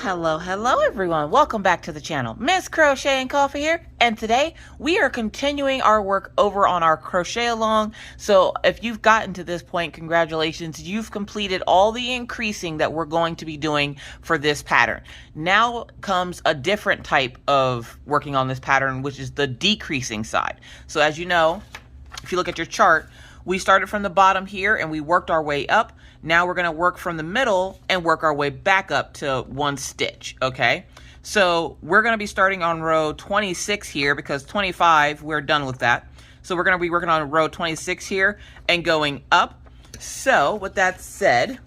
Hello everyone. Welcome back to the channel. Miss Crochet and Coffee here, and today we are continuing our work over on our crochet along. So if you've gotten to this point, congratulations, you've completed all the increasing that we're going to be doing for this pattern. Now comes a different type of working on this pattern, which is the decreasing side. So as you know, if you look at your chart, we started from the bottom here and we worked our way up. Now we're going to work from the middle and work our way back up to one stitch, okay? So we're going to be starting on row 26 here because 25, we're done with that. So we're going to be working on row 26 here and going up. So with that said,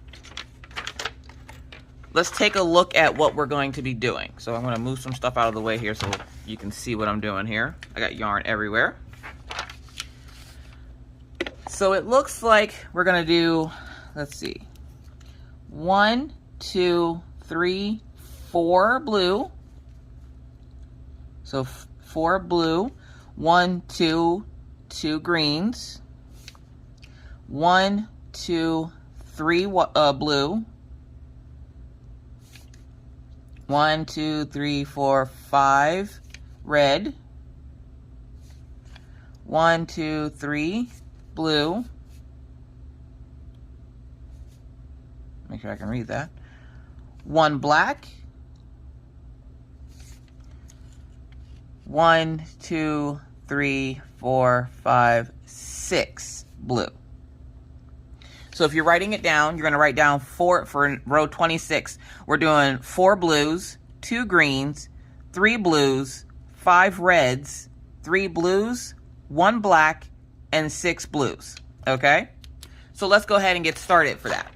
let's take a look at what we're going to be doing. So I'm going to move some stuff out of the way here so you can see what I'm doing here. I got yarn everywhere. So it looks like we're going to do, let's see, 1, 2, 3, 4 blue. So 4 blue, 1, 2, 2 greens, 1, 2, 3 blue, 1, 2, 3, 4, 5 red, 1, 2, 3 blue. Make sure I can read that. 1 black. 1, 2, 3, 4, 5, 6 blue. So if you're writing it down, you're going to write down 4 for row 26. We're doing 4 blues, 2 greens, 3 blues, 5 reds, 3 blues, 1 black, and 6 blues. Okay? So let's go ahead and get started for that.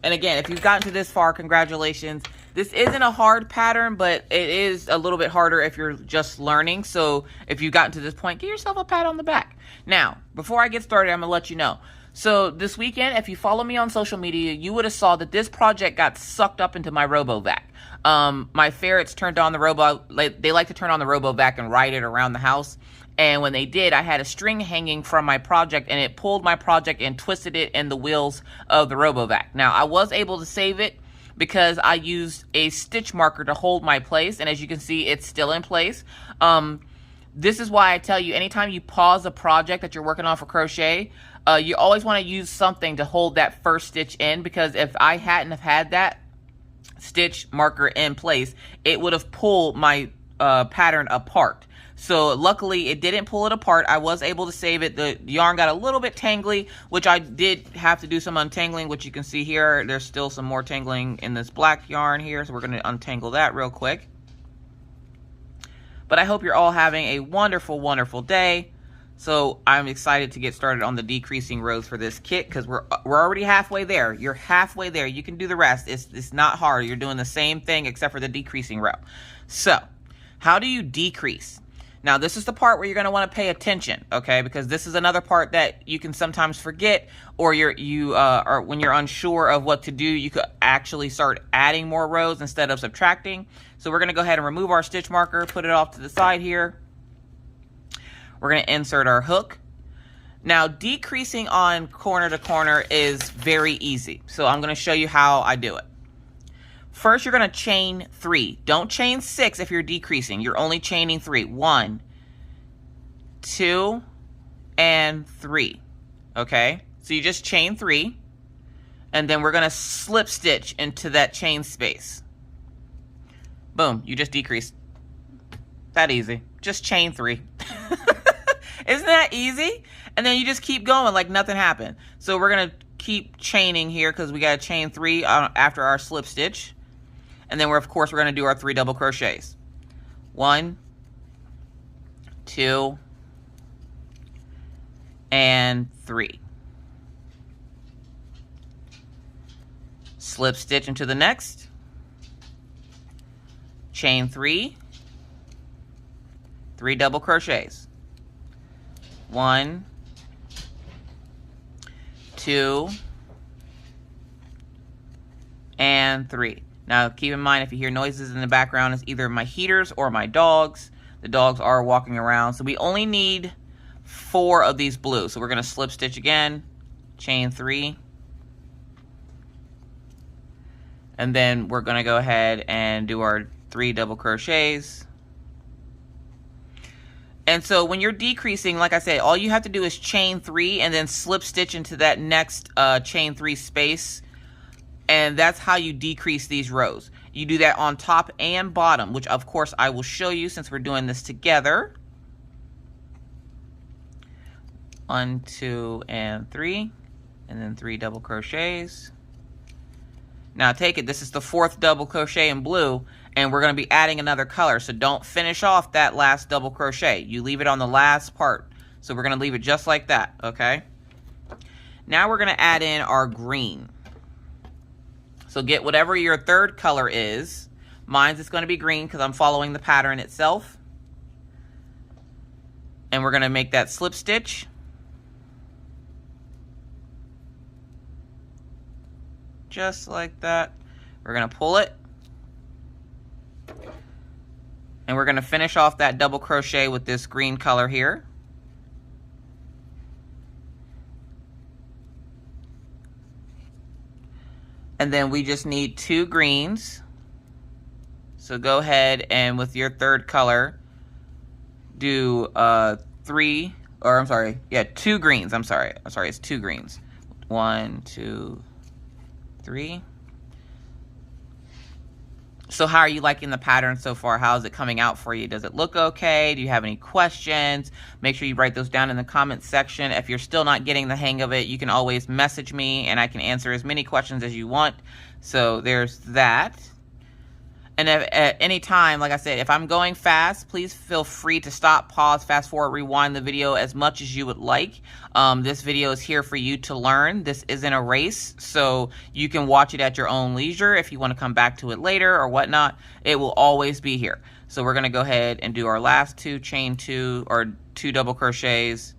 And again, if you've gotten to this far, congratulations. This isn't a hard pattern, but it is a little bit harder if you're just learning. So if you've gotten to this point, give yourself a pat on the back. Now, before I get started, I'm going to let you know. So this weekend, if you follow me on social media, you would have saw that this project got sucked up into my RoboVac. My ferrets turned on the they like to turn on the RoboVac and ride it around the house. And when they did, I had a string hanging from my project and it pulled my project and twisted it in the wheels of the RoboVac. Now, I was able to save it because I used a stitch marker to hold my place. And as you can see, it's still in place. This is why I tell you, anytime you pause a project that you're working on for crochet, you always want to use something to hold that first stitch in, because if I hadn't have had that stitch marker in place, it would have pulled my pattern apart. So luckily it didn't pull it apart. I was able to save it. The yarn got a little bit tangly, which I did have to do some untangling, which you can see here. There's still some more tangling in this black yarn here. So we're going to untangle that real quick. But I hope you're all having a wonderful, wonderful day. So I'm excited to get started on the decreasing rows for this kit because we're already halfway there. You're halfway there. You can do the rest. It's not hard. You're doing the same thing except for the decreasing row. So how do you decrease? Now, this is the part where you're going to want to pay attention, okay? Because this is another part that you can sometimes forget, or when you're unsure of what to do, you could actually start adding more rows instead of subtracting. So we're going to go ahead and remove our stitch marker, put it off to the side here. We're going to insert our hook. Now, decreasing on corner to corner is very easy. So I'm going to show you how I do it. First, you're going to chain 3. Don't chain 6 if you're decreasing. You're only chaining 3. 1, 2, and 3. Okay? So you just chain 3. And then we're going to slip stitch into that chain space. Boom. You just decreased. That easy. Just chain 3. Isn't that easy? And then you just keep going like nothing happened. So we're going to keep chaining here because we got to chain 3 after our slip stitch. And then of course we're going to do our 3 double crochets. 1, 2, and 3. Slip stitch into the next. Chain 3. 3 double crochets. 1, 2, and 3. Now, keep in mind, if you hear noises in the background, it's either my heaters or my dogs. The dogs are walking around. So we only need 4 of these blues. So we're going to slip stitch again, chain 3, And then we're going to go ahead and do our 3 double crochets. And so when you're decreasing, like I said, all you have to do is chain 3 and then slip stitch into that next chain 3 space. And that's how you decrease these rows. You do that on top and bottom, which of course I will show you since we're doing this together. 1, 2, and 3, and then 3 double crochets. Now take it, this is the 4th double crochet in blue, and we're going to be adding another color, so don't finish off that last double crochet. You leave it on the last part. So we're going to leave it just like that, okay? Now we're going to add in our green. So get whatever your 3rd color is. Mine's is going to be green because I'm following the pattern itself. And we're going to make that slip stitch. Just like that. We're going to pull it. And we're going to finish off that double crochet with this green color here. And then we just need 2 greens. So go ahead and with your 3rd color, do 2 greens. I'm sorry, it's 2 greens. 1, 2, 3. So how are you liking the pattern so far? How is it coming out for you? Does it look okay? Do you have any questions? Make sure you write those down in the comments section. If you're still not getting the hang of it, you can always message me and I can answer as many questions as you want. So there's that. And if, at any time, like I said, if I'm going fast, please feel free to stop, pause, fast forward, rewind the video as much as you would like. This video is here for you to learn. This isn't a race, so you can watch it at your own leisure. If you want to come back to it later or whatnot, it will always be here. So we're going to go ahead and do our last 2 chain 2 or 2 double crochets.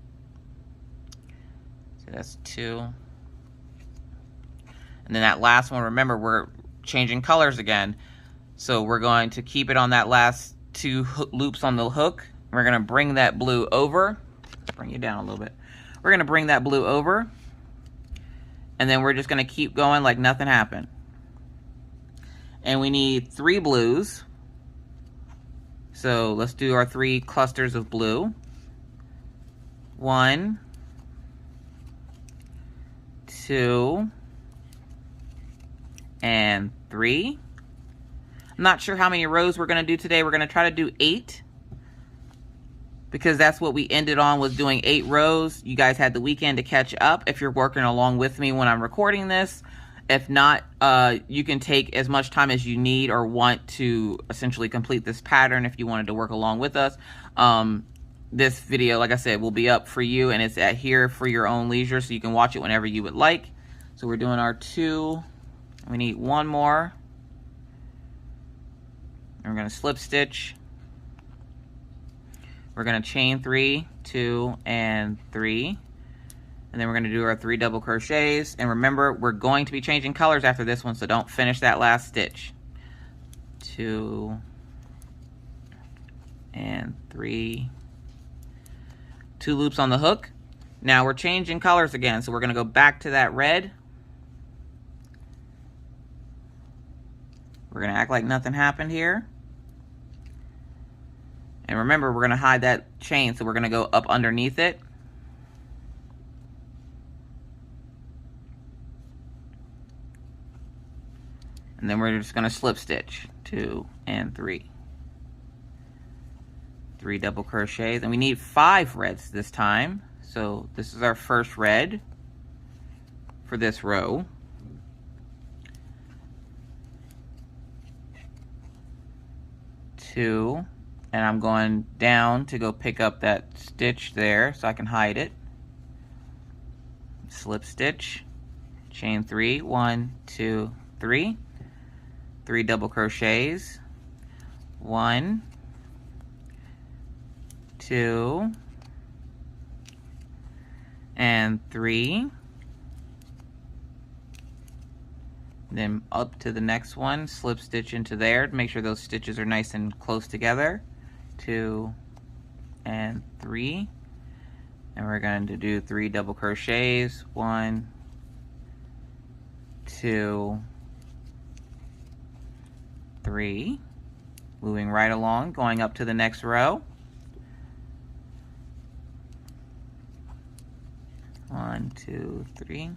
So that's 2. And then that last one, remember, we're changing colors again. So we're going to keep it on that last 2 loops on the hook. We're going to bring that blue over. Let's bring it down a little bit. We're going to bring that blue over. And then we're just going to keep going like nothing happened. And we need 3 blues. So let's do our 3 clusters of blue. 1, 2, and 3. I'm not sure how many rows we're going to do today. We're going to try to do 8 because that's what we ended on, was doing 8 rows. You guys had the weekend to catch up if you're working along with me when I'm recording this. If not, you can take as much time as you need or want to essentially complete this pattern if you wanted to work along with us. This video, like I said, will be up for you, and it's at here for your own leisure, so you can watch it whenever you would like. So we're doing our 2. We need 1 more. And we're going to slip stitch. We're going to chain 3, 2, and 3. And then we're going to do our 3 double crochets. And remember, we're going to be changing colors after this one, so don't finish that last stitch. 2 and 3. 2 loops on the hook. Now we're changing colors again, so we're going to go back to that red. We're going to act like nothing happened here. And remember, we're going to hide that chain, so we're going to go up underneath it. And then we're just going to slip stitch 2 and 3. 3 double crochets. And we need 5 reds this time. So this is our first red for this row. 2, and I'm going down to go pick up that stitch there so I can hide it. Slip stitch, chain 3, 1, 2, 3. 3 double crochets. 1, 2, and 3. Then up to the next one, slip stitch into there to make sure those stitches are nice and close together. 2 and 3. And we're going to do 3 double crochets. 1, 2, 3, moving right along, going up to the next row. 1, 2, 3.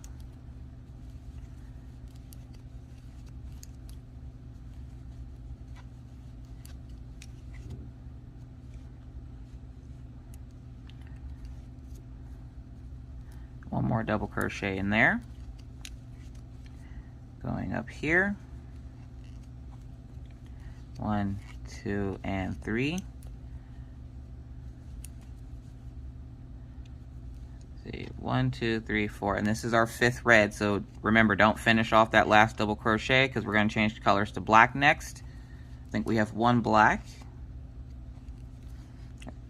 One more double crochet in there. Going up here. 1, 2, and 3. See, 1, 2, 3, 4, and this is our 5th red. So remember, don't finish off that last double crochet because we're going to change the colors to black next. I think we have 1 black.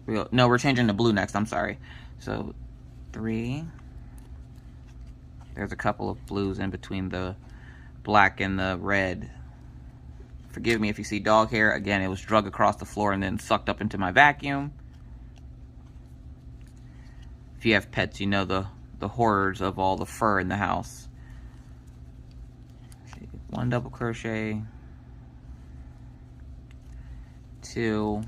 No, we're changing to blue next. I'm sorry. So 3. There's a couple of blues in between the black and the red. Forgive me if you see dog hair. Again, it was dragged across the floor and then sucked up into my vacuum. If you have pets, you know the horrors of all the fur in the house. Let's see, 1 double crochet, 2,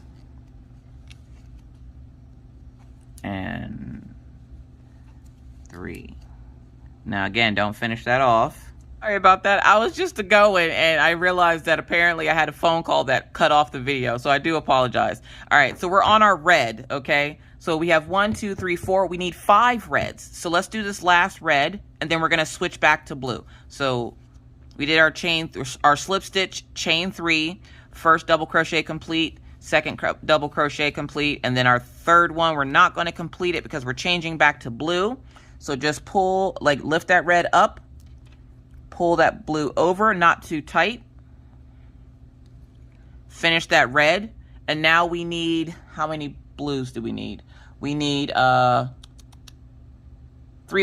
and 3. Now again, don't finish that off. Sorry about that. I was just going and I realized that apparently I had a phone call that cut off the video, so I do apologize. All right, so we're on our red, okay? So we have 1, 2, 3, 4. We need 5 reds. So let's do this last red, and then we're gonna switch back to blue. So we did our slip stitch, chain 3, first double crochet complete, second double crochet complete, and then our 3rd one, we're not gonna complete it because we're changing back to blue. So just pull, like lift that red up, pull that blue over, not too tight. Finish that red, and now we need, how many blues do we need? We need 3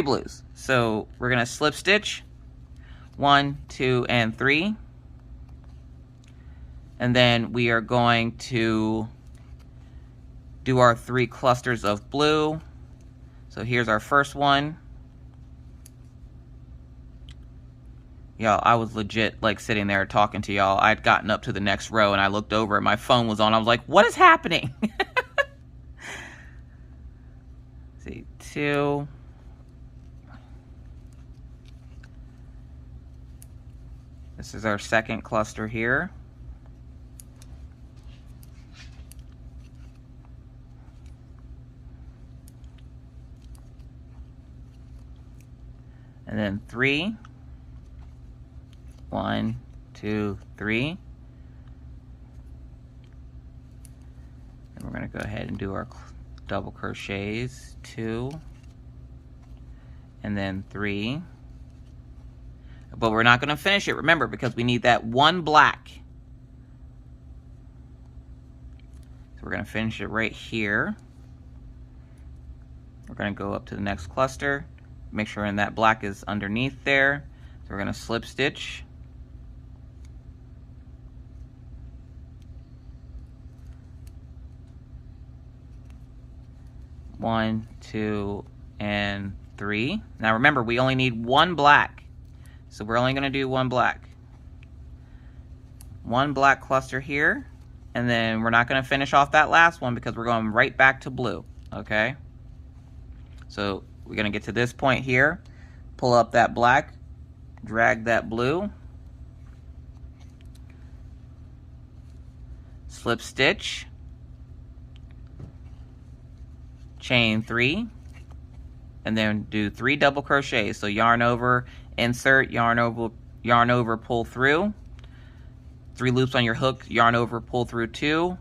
blues. So we're gonna slip stitch 1, 2, and 3. And then we are going to do our 3 clusters of blue. So here's our first one. Y'all, I was legit like sitting there talking to y'all. I'd gotten up to the next row and I looked over and my phone was on. I was like, what is happening? See, 2. This is our second cluster here. And then 3. 1, 2, 3. And we're going to go ahead and do our double crochets, 2, and then 3. But we're not going to finish it, remember, because we need that 1 black. So we're going to finish it right here. We're going to go up to the next cluster. Make sure that black is underneath there. So we're going to slip stitch. One, 2, and 3. Now remember, we only need 1 black. So we're only going to do 1 black. 1 black cluster here. And then we're not going to finish off that last one because we're going right back to blue. Okay? So we're going to get to this point here. Pull up that black. Drag that blue. Slip stitch. Chain 3, and then do 3 double crochets. So yarn over, insert, yarn over, pull through. 3 loops on your hook, yarn over, pull through 2,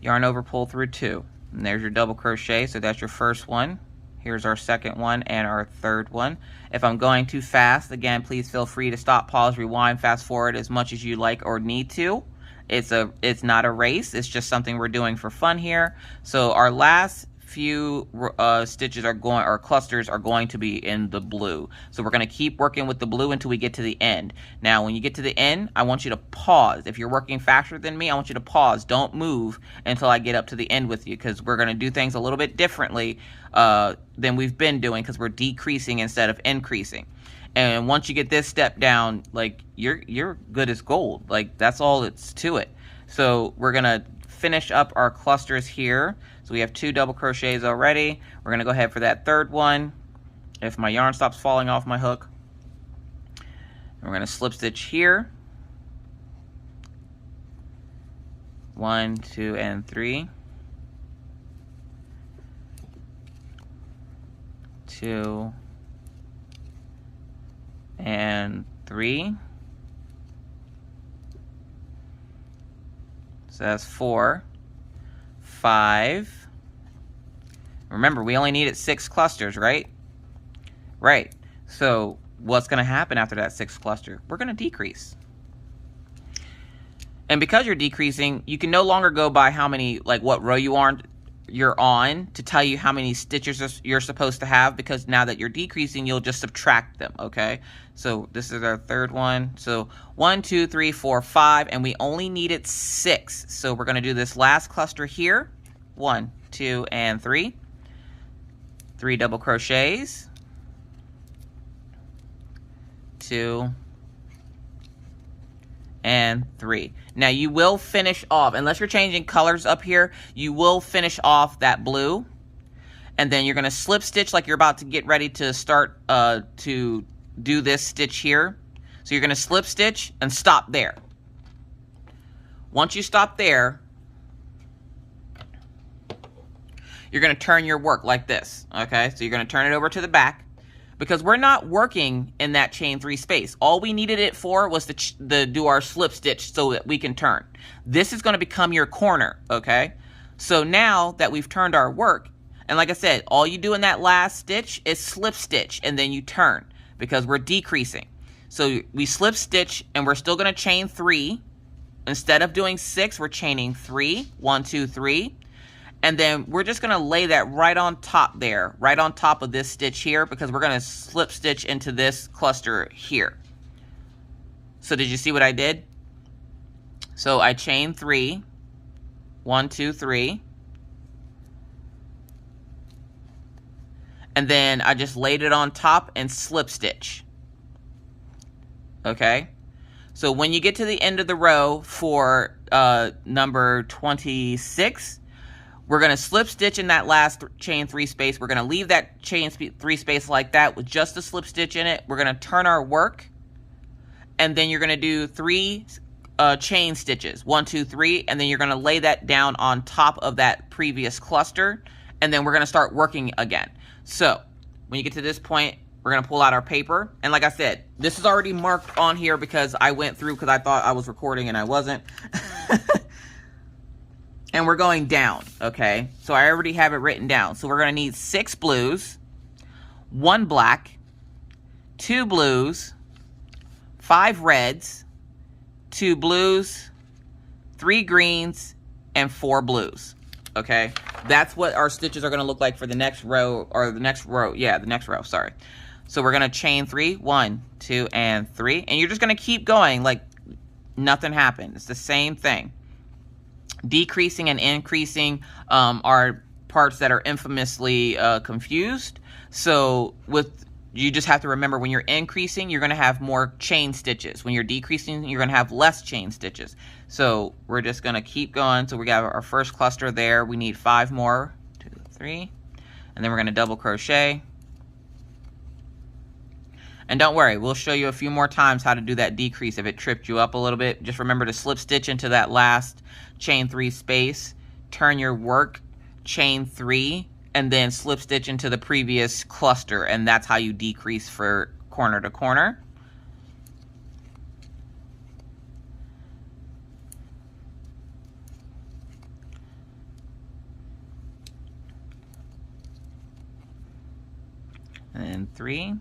yarn over, pull through 2. And there's your double crochet. So that's your first one. Here's our second one and our 3rd one. If I'm going too fast, again, please feel free to stop, pause, rewind, fast forward as much as you like or need to. It's not a race. It's just something we're doing for fun here. So our last few stitches are going, or clusters are going to be in the blue. So we're going to keep working with the blue until we get to the end. Now when you get to the end, I want you to pause. If you're working faster than me, I want you to pause. Don't move until I get up to the end with you, because we're going to do things a little bit differently than we've been doing, because we're decreasing instead of increasing. And once you get this step down, like you're good as gold. Like that's all it's to it. So we're gonna finish up our clusters here. So we have 2 double crochets already. We're gonna go ahead for that third one. If my yarn stops falling off my hook. And we're gonna slip stitch here. 1, 2, and 3. 2 and 3. So that's 4, 5. Remember, we only needed 6 clusters, right? Right. So what's going to happen after that 6th cluster? We're going to decrease. And because you're decreasing, you can no longer go by how many, like what row you're on to tell you how many stitches you're supposed to have, because now that you're decreasing, you'll just subtract them, okay? So this is our third one. So 1, 2, 3, 4, 5, and we only needed 6. So we're going to do this last cluster here. 1, 2, and 3. 3 double crochets. 2 and 3. Now you will finish off, unless you're changing colors up here, you will finish off that blue, and then you're going to slip stitch like you're about to get ready to start to do this stitch here. So you're going to slip stitch and stop there. Once you stop there, you're going to turn your work like this, okay? So you're going to turn it over to the back, because we're not working in that chain 3 space. All we needed it for was to do our slip stitch so that we can turn. This is going to become your corner, okay? So now that we've turned our work, and like I said, all you do in that last stitch is slip stitch and then you turn, because we're decreasing. So we slip stitch and we're still going to chain 3. Instead of doing 6, we're chaining 3. 1, 2, 3. And then we're just going to lay that right on top there, right on top of this stitch here, because we're going to slip stitch into this cluster here. So did you see what I did? So I chained 3, 1, 2, 3. And then I just laid it on top and slip stitch. Okay? So when you get to the end of the row for number 26, we're going to slip stitch in that last chain 3 space. We're going to leave that chain 3 space like that with just a slip stitch in it. We're going to turn our work, and then you're going to do 3 chain stitches. 1, 2, 3, and then you're going to lay that down on top of that previous cluster, and then we're going to start working again. So when you get to this point, we're going to pull out our paper. And like I said, this is already marked on here because I went through, because I thought I was recording and I wasn't. And we're going down, okay? So I already have it written down. So we're going to need 6 blues, 1 black, 2 blues, 5 reds, 2 blues, 3 greens, and 4 blues, okay? That's what our stitches are going to look like for the next row, or the next row. Yeah, the next row, sorry. So we're going to chain 3, 1, 2, and 3. And you're just going to keep going like nothing happened. It's the same thing. Decreasing and increasing are parts that are infamously confused. So you just have to remember, when you're increasing, you're going to have more chain stitches. When you're decreasing, you're going to have less chain stitches. So we're just going to keep going. So we got our first cluster there. We need 5 more. 2, 3. And then we're going to double crochet. And don't worry, we'll show you a few more times how to do that decrease if it tripped you up a little bit. Just remember to slip stitch into that last chain 3 space, turn your work, chain 3, and then slip stitch into the previous cluster, and that's how you decrease for corner to corner. And 3.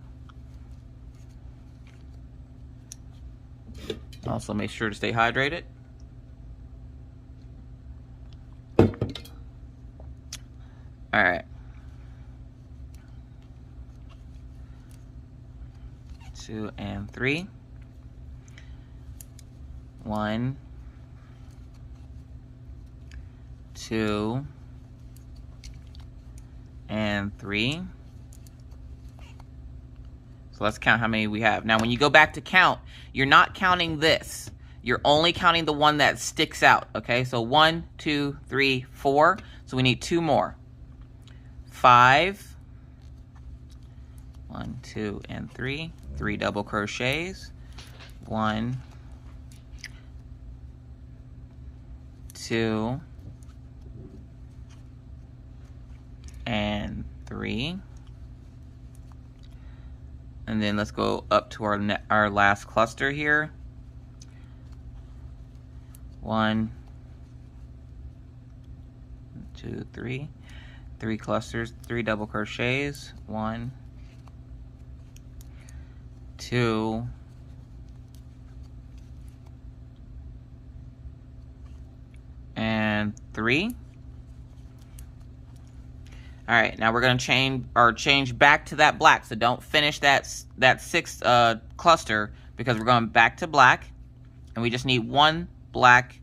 Also make sure to stay hydrated. All right. 2 and 3. 1, 2, and 3. So let's count how many we have. Now when you go back to count, you're not counting this. You're only counting the one that sticks out, okay? So 1, 2, 3, 4. So we need 2 more. 5. 1, 2, and 3. 3 double crochets. 1, 2, and 3. And then let's go up to our last cluster here. 1, 2, 3. 3 clusters, 3 double crochets. 1, 2, and 3. All right, now we're going to change back to that black. So don't finish that 6th cluster, because we're going back to black, and we just need 1 black.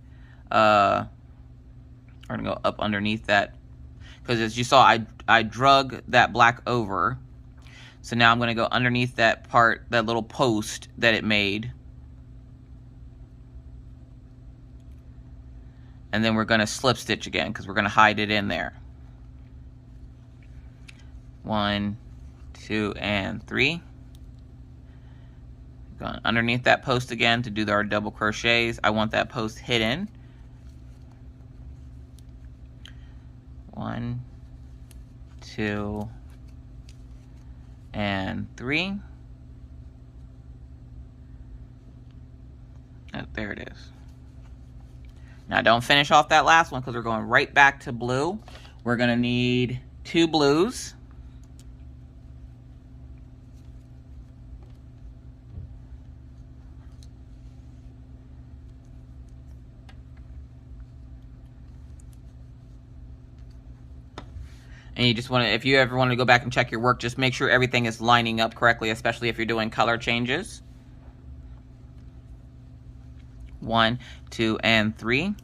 We're going to go up underneath that, because as you saw, I drug that black over. So now I'm going to go underneath that part, that little post that it made. And then we're going to slip stitch again, because we're going to hide it in there. 1, 2, and 3. Going underneath that post again to do our double crochets. I want that post hidden. 1, 2, and 3. Oh, there it is. Now don't finish off that last one, because we're going right back to blue. We're going to need 2 blues. And you just want to, if you ever want to go back and check your work, just make sure everything is lining up correctly, especially if you're doing color changes. 1, 2, and 3.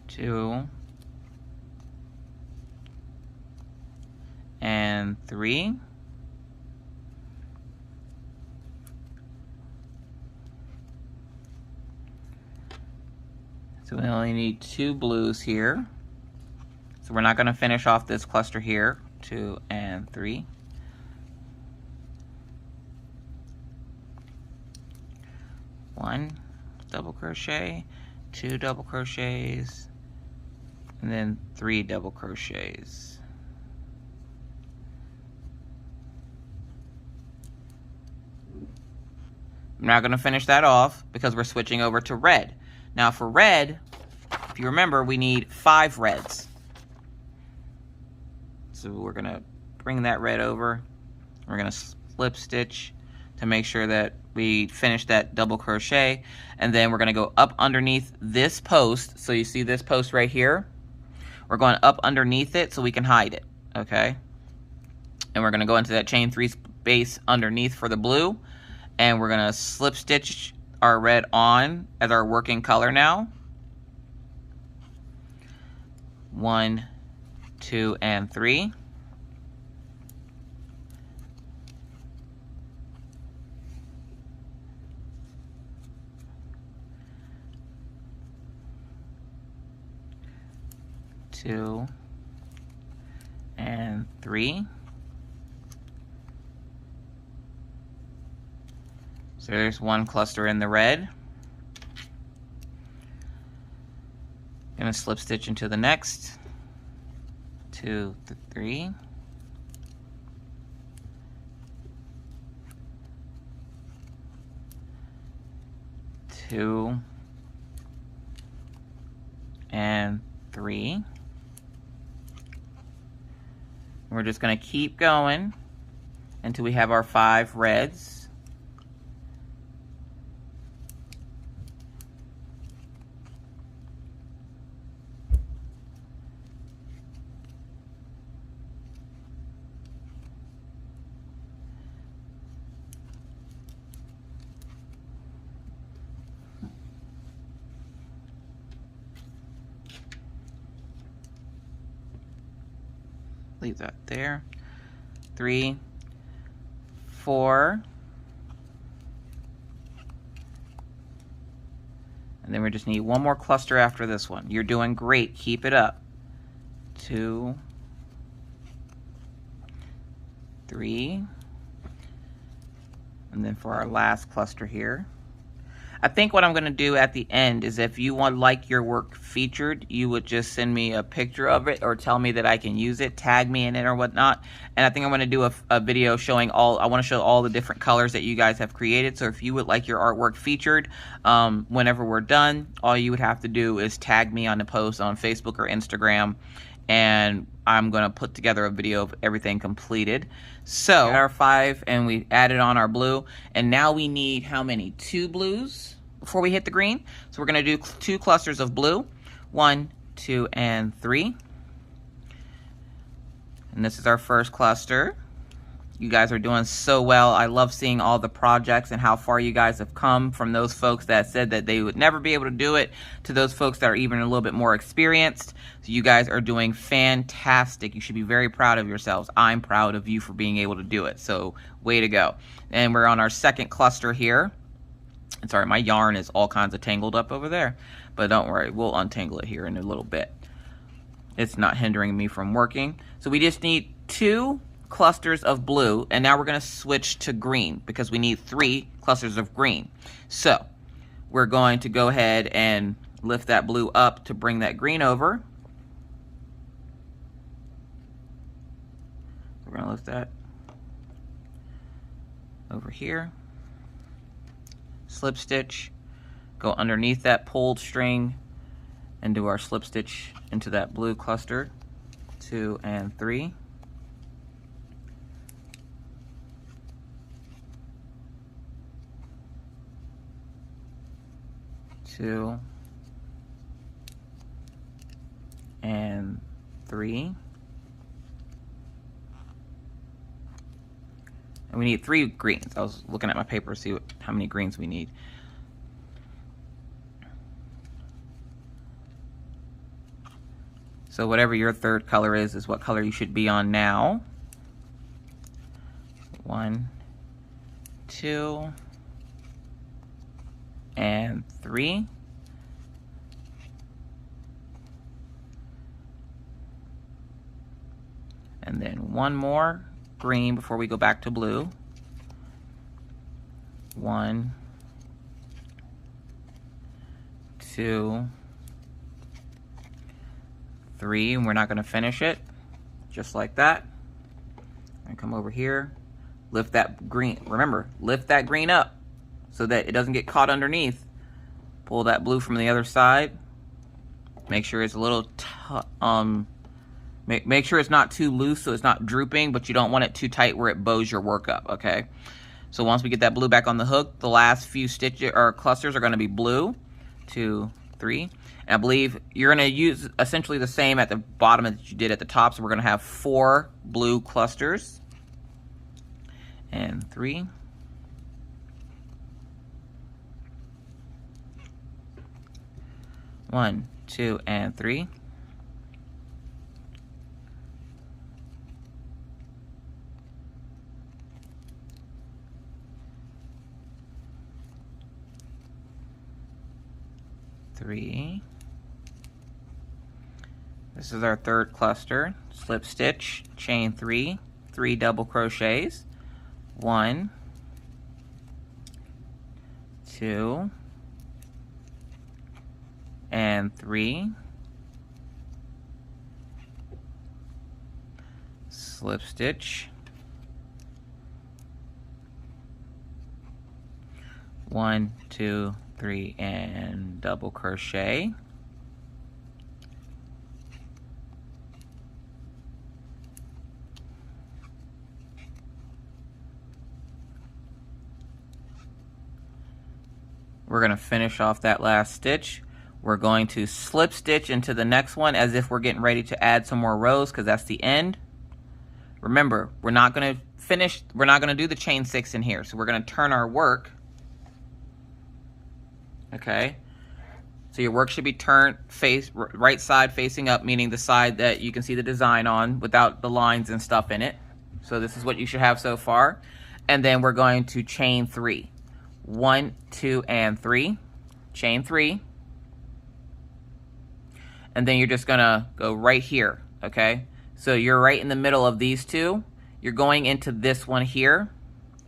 2, and 3. So we only need 2 blues here. So we're not going to finish off this cluster here. 2 and 3. 1 double crochet, 2 double crochets, and then 3 double crochets. I'm not going to finish that off because we're switching over to red. Now for red, if you remember, we need 5 reds. So we're going to bring that red over. We're going to slip stitch to make sure that we finish that double crochet. And then we're going to go up underneath this post. So you see this post right here? We're going up underneath it so we can hide it, okay? And we're going to go into that chain 3 space underneath for the blue. And we're going to slip stitch our red on as our working color now. 1, 2, and 3. Two and 3. So there's 1 cluster in the red. Gonna slip stitch into the next. 2, 3. 2 and 3. We're just going to keep going until we have our 5 reds. leave that there. 3, 4, and then we just need one more cluster after this one. You're doing great. Keep it up. 2, 3, and then for our last cluster here, I think what I'm going to do at the end is if you want like your work featured, you would just send me a picture of it or tell me that I can use it, tag me in it or whatnot. And I think I'm going to do a video showing I want to show all the different colors that you guys have created. So if you would like your artwork featured, whenever we're done, all you would have to do is tag me on the post on Facebook or Instagram, and I'm going to put together a video of everything completed. So our 5, and we added on our blue, and now we need how many? 2 blues before we hit the green. So we're going to do 2 clusters of blue. 1, 2, and 3. And this is our first cluster. You guys are doing so well. I love seeing all the projects and how far you guys have come, from those folks that said that they would never be able to do it to those folks that are even a little bit more experienced. So you guys are doing fantastic. You should be very proud of yourselves. I'm proud of you for being able to do it. So way to go. And we're on our second cluster here. And sorry, my yarn is all kinds of tangled up over there, but don't worry, we'll untangle it here in a little bit. It's not hindering me from working. So we just need 2 clusters of blue, and now we're going to switch to green because we need 3 clusters of green. So we're going to go ahead and lift that blue up to bring that green over. We're going to lift that over here, slip stitch, go underneath that pulled string and do our slip stitch into that blue cluster. 2 and 3. 2 and 3. And we need 3 greens. I was looking at my paper to see how many greens we need. So whatever your third color is what color you should be on now. 1, 2, and 3. And then one more green before we go back to blue. 1, 2, 3, and we're not going to finish it just like that. And come over here, lift that green. Remember, lift that green up so that it doesn't get caught underneath. Pull that blue from the other side. Make sure it's a little make sure it's not too loose so it's not drooping, but you don't want it too tight where it bows your work up, okay? So once we get that blue back on the hook, the last few stitches or clusters are going to be blue. 2, 3. And I believe you're going to use essentially the same at the bottom that you did at the top. So we're going to have 4 blue clusters. And 3. 1, 2, and 3. 3. This is our third cluster. Slip stitch, chain 3, 3 double crochets. 1, 2, and 3. Slip stitch. 1, 2, 3, and double crochet. We're going to finish off that last stitch. We're going to slip stitch into the next one as if we're getting ready to add some more rows because that's the end. Remember, we're not going to finish, we're not going to do the chain 6 in here. So we're going to turn our work. Okay, so So your work should be turned right side facing up, meaning the side that you can see the design on without the lines and stuff in it. So this is what you should have so far. And then we're going to chain 3. 1, 2, and 3. Chain 3. And then you're just gonna go right here, okay? So you're right in the middle of these two. You're going into this one here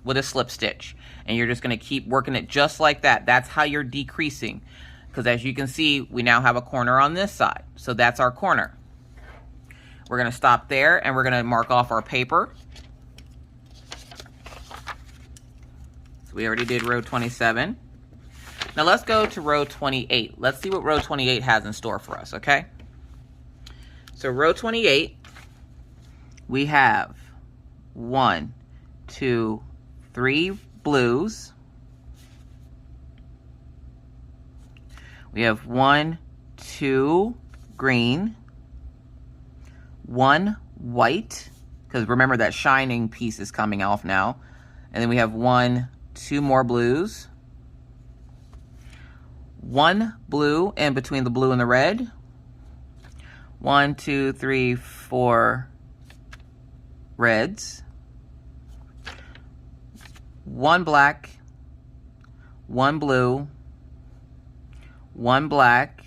with a slip stitch. And you're just gonna keep working it just like that. That's how you're decreasing. Because as you can see, we now have a corner on this side. So that's our corner. We're gonna stop there and we're gonna mark off our paper. So we already did row 27. Now let's go to row 28. Let's see what row 28 has in store for us, okay? So row 28, we have 1, 2, 3 blues. We have 1, 2 green, 1 white, because remember that shining piece is coming off now. And then we have 1, 2 more blues, 1 blue in between the blue and the red, 1, 2, 3, 4 reds, 1 black, 1 blue, 1 black.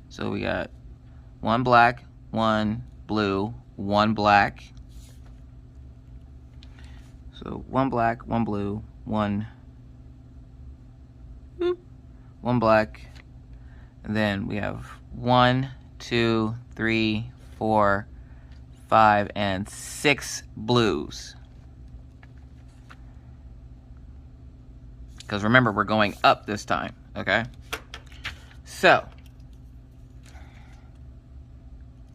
So we got 1 black, 1 blue, 1 black. So 1 black, 1 blue, 1 black, and then we have 1, 2, 3, 4, 5, and 6 blues. Because remember, we're going up this time, okay? So,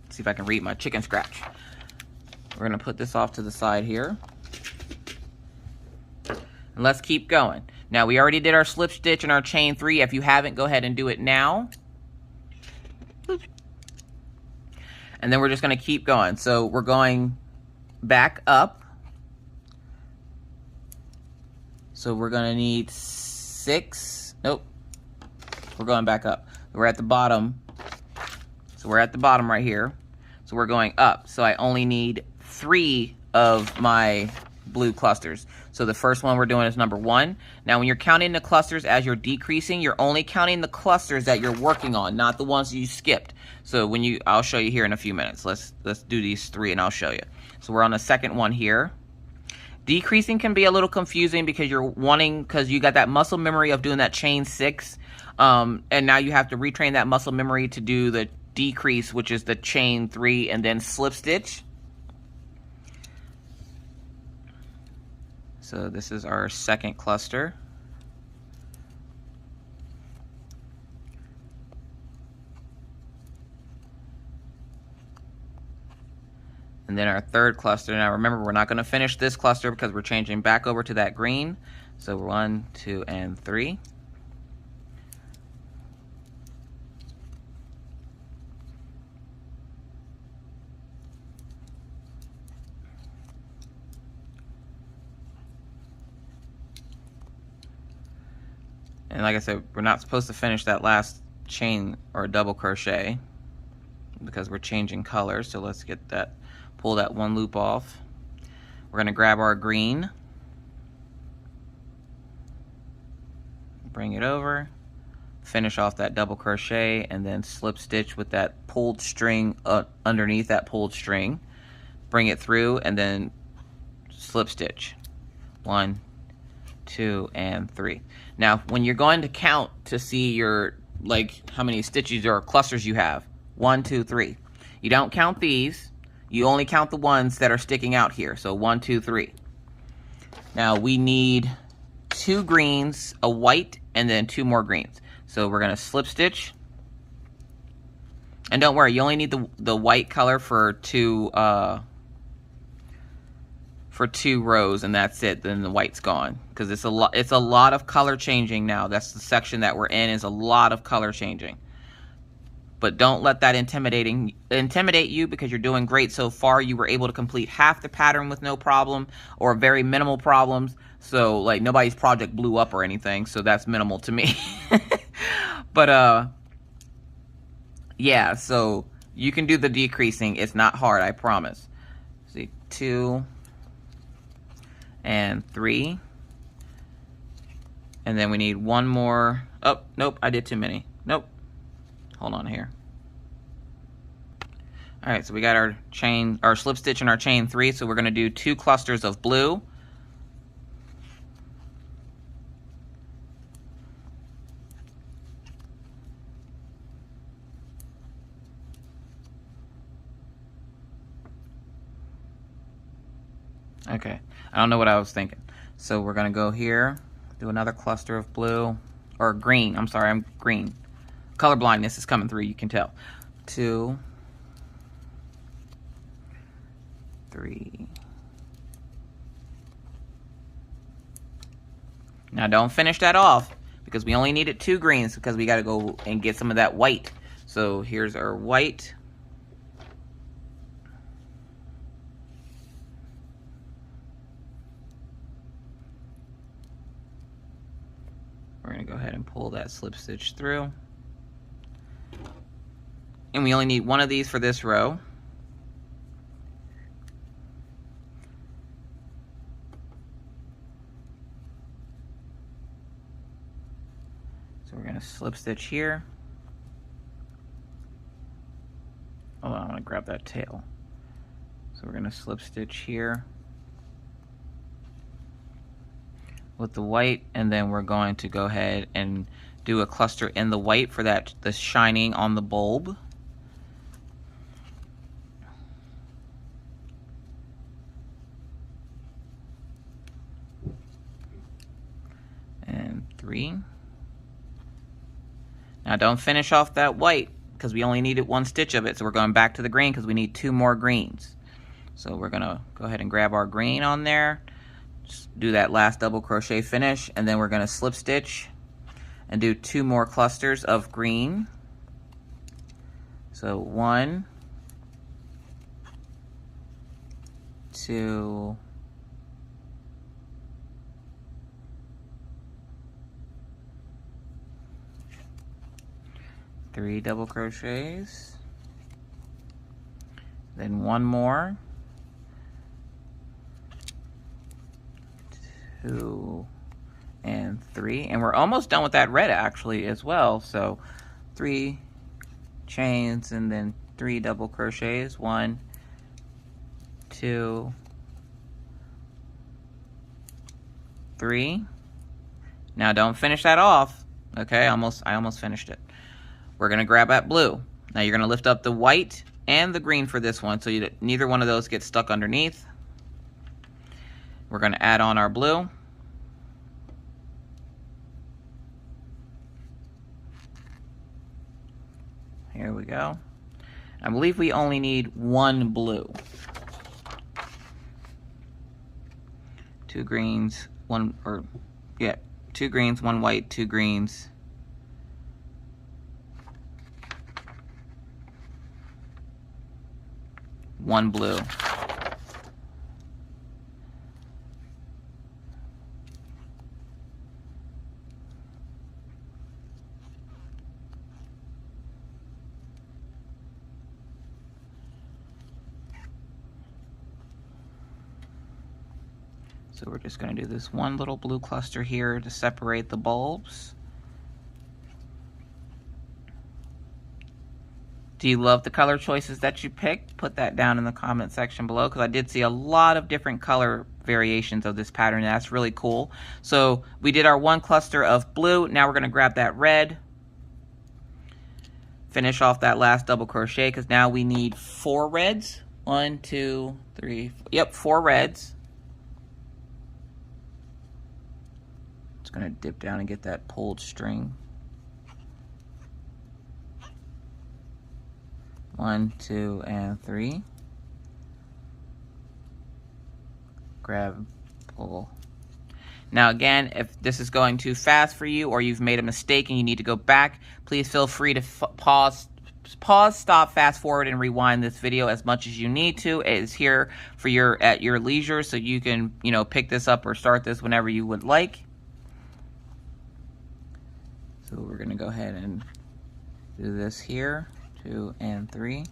let's see if I can read my chicken scratch. We're gonna put this off to the side here. And let's keep going. Now, we already did our slip stitch and our chain 3. If you haven't, go ahead and do it now. And then we're just going to keep going. So we're going back up. So we're going to need 6. Nope. We're going back up. We're at the bottom. So we're at the bottom right here. So we're going up. So I only need 3 of my blue clusters. So the first one we're doing is number 1. Now when you're counting the clusters as you're decreasing, you're only counting the clusters that you're working on, not the ones you skipped. So when I'll show you here in a few minutes. Let's do these 3 and I'll show you. So we're on the second one here. Decreasing can be a little confusing because because you got that muscle memory of doing that chain 6, and now you have to retrain that muscle memory to do the decrease, which is the chain 3 and then slip stitch. So this is our second cluster. And then our third cluster. Now remember, we're not going to finish this cluster because we're changing back over to that green. So 1, 2, and 3. And like I said, we're not supposed to finish that last chain or double crochet because we're changing colors. So let's get that, pull that one loop off. We're going to grab our green, bring it over, finish off that double crochet, and then slip stitch with that pulled string underneath that pulled string. Bring it through and then slip stitch. 1, 2, and 3. Now, when you're going to count to see your, how many stitches or clusters you have, 1, 2, 3. You don't count these. You only count the ones that are sticking out here. So 1, 2, 3. Now we need 2 greens, a white, and then 2 more greens. So we're gonna slip stitch. And don't worry, you only need the white color for 2 rows, and that's it. Then the white's gone because it's a lot of color changing now. That's the section that we're in, is a lot of color changing. but don't let that intimidate you, because you're doing great so far. You were able to complete half the pattern with no problem, or very minimal problems. So like nobody's project blew up or anything, so that's minimal to me. But yeah, so you can do the decreasing. It's not hard, I promise. See, 2 and 3, and then we need one more. Oh, nope, I did too many. Nope. Hold on here. All right, so we got our chain, our slip stitch in our chain 3, so we're going to do 2 clusters of blue. Okay, I don't know what I was thinking. So we're going to go here, do another cluster of blue, or green. I'm sorry, I'm green. Color blindness is coming through, you can tell. 2, 3. Now don't finish that off, because we only needed 2 greens, because we got to go and get some of that white. So here's our white. We're going to go ahead and pull that slip stitch through. And we only need 1 of these for this row. So we're going to slip stitch here. Hold on, I'm going to grab that tail. So we're going to slip stitch here with the white, and then we're going to go ahead and do a cluster in the white for that, the shining on the bulb. And 3. Now don't finish off that white, because we only needed 1 stitch of it, so we're going back to the green because we need 2 more greens. So we're gonna go ahead and grab our green on there, just do that last double crochet finish, and then we're gonna slip stitch and do 2 more clusters of green. So 1, 2, 3 double crochets, then 1 more, 2 and 3, and we're almost done with that red actually as well. So 3 chains and then 3 double crochets, 1, 2, 3. Now don't finish that off. Okay, I almost finished it. We're gonna grab that blue. Now you're gonna lift up the white and the green for this one, so neither one of those gets stuck underneath. We're gonna add on our blue. Here we go. I believe we only need 1 blue. 2 greens, 1, or yeah, 2 greens, 1 white, 2 greens. One blue. So we're just going to do this one little blue cluster here to separate the bulbs. Do you love the color choices that you picked? Put that down in the comment section below, because I did see a lot of different color variations of this pattern, and that's really cool. So we did our 1 cluster of blue. Now we're going to grab that red, finish off that last double crochet, because now we need 4 reds. 1, 2, 3, 4. Yep, 4 reds. Just going to dip down and get that pulled string. 1, 2, and 3. Grab, pull. Now again, if this is going too fast for you, or you've made a mistake and you need to go back, please feel free to pause pause, stop, fast forward, and rewind this video as much as you need to. It is here for at your leisure, so you can, you know, pick this up or start this whenever you would like. So we're going to go ahead and do this here, 2 and 3.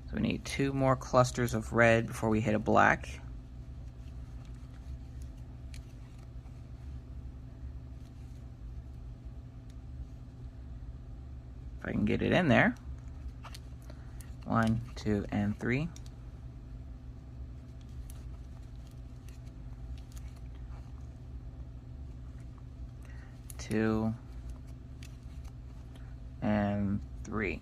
So we need 2 more clusters of red before we hit a black. If I can get it in there. 1, 2, and 3. Two and 3.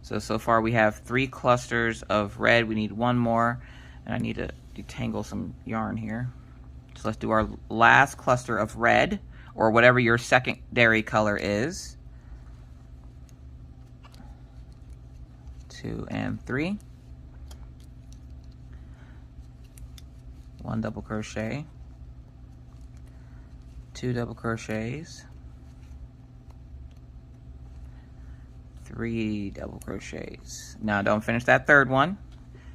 So far we have 3 clusters of red. We need 1 more, and I need to detangle some yarn here. So let's do our last cluster of red, or whatever your secondary color is. 2 and 3. 1 double crochet, 2 double crochets, 3 double crochets. Now don't finish that 3rd one,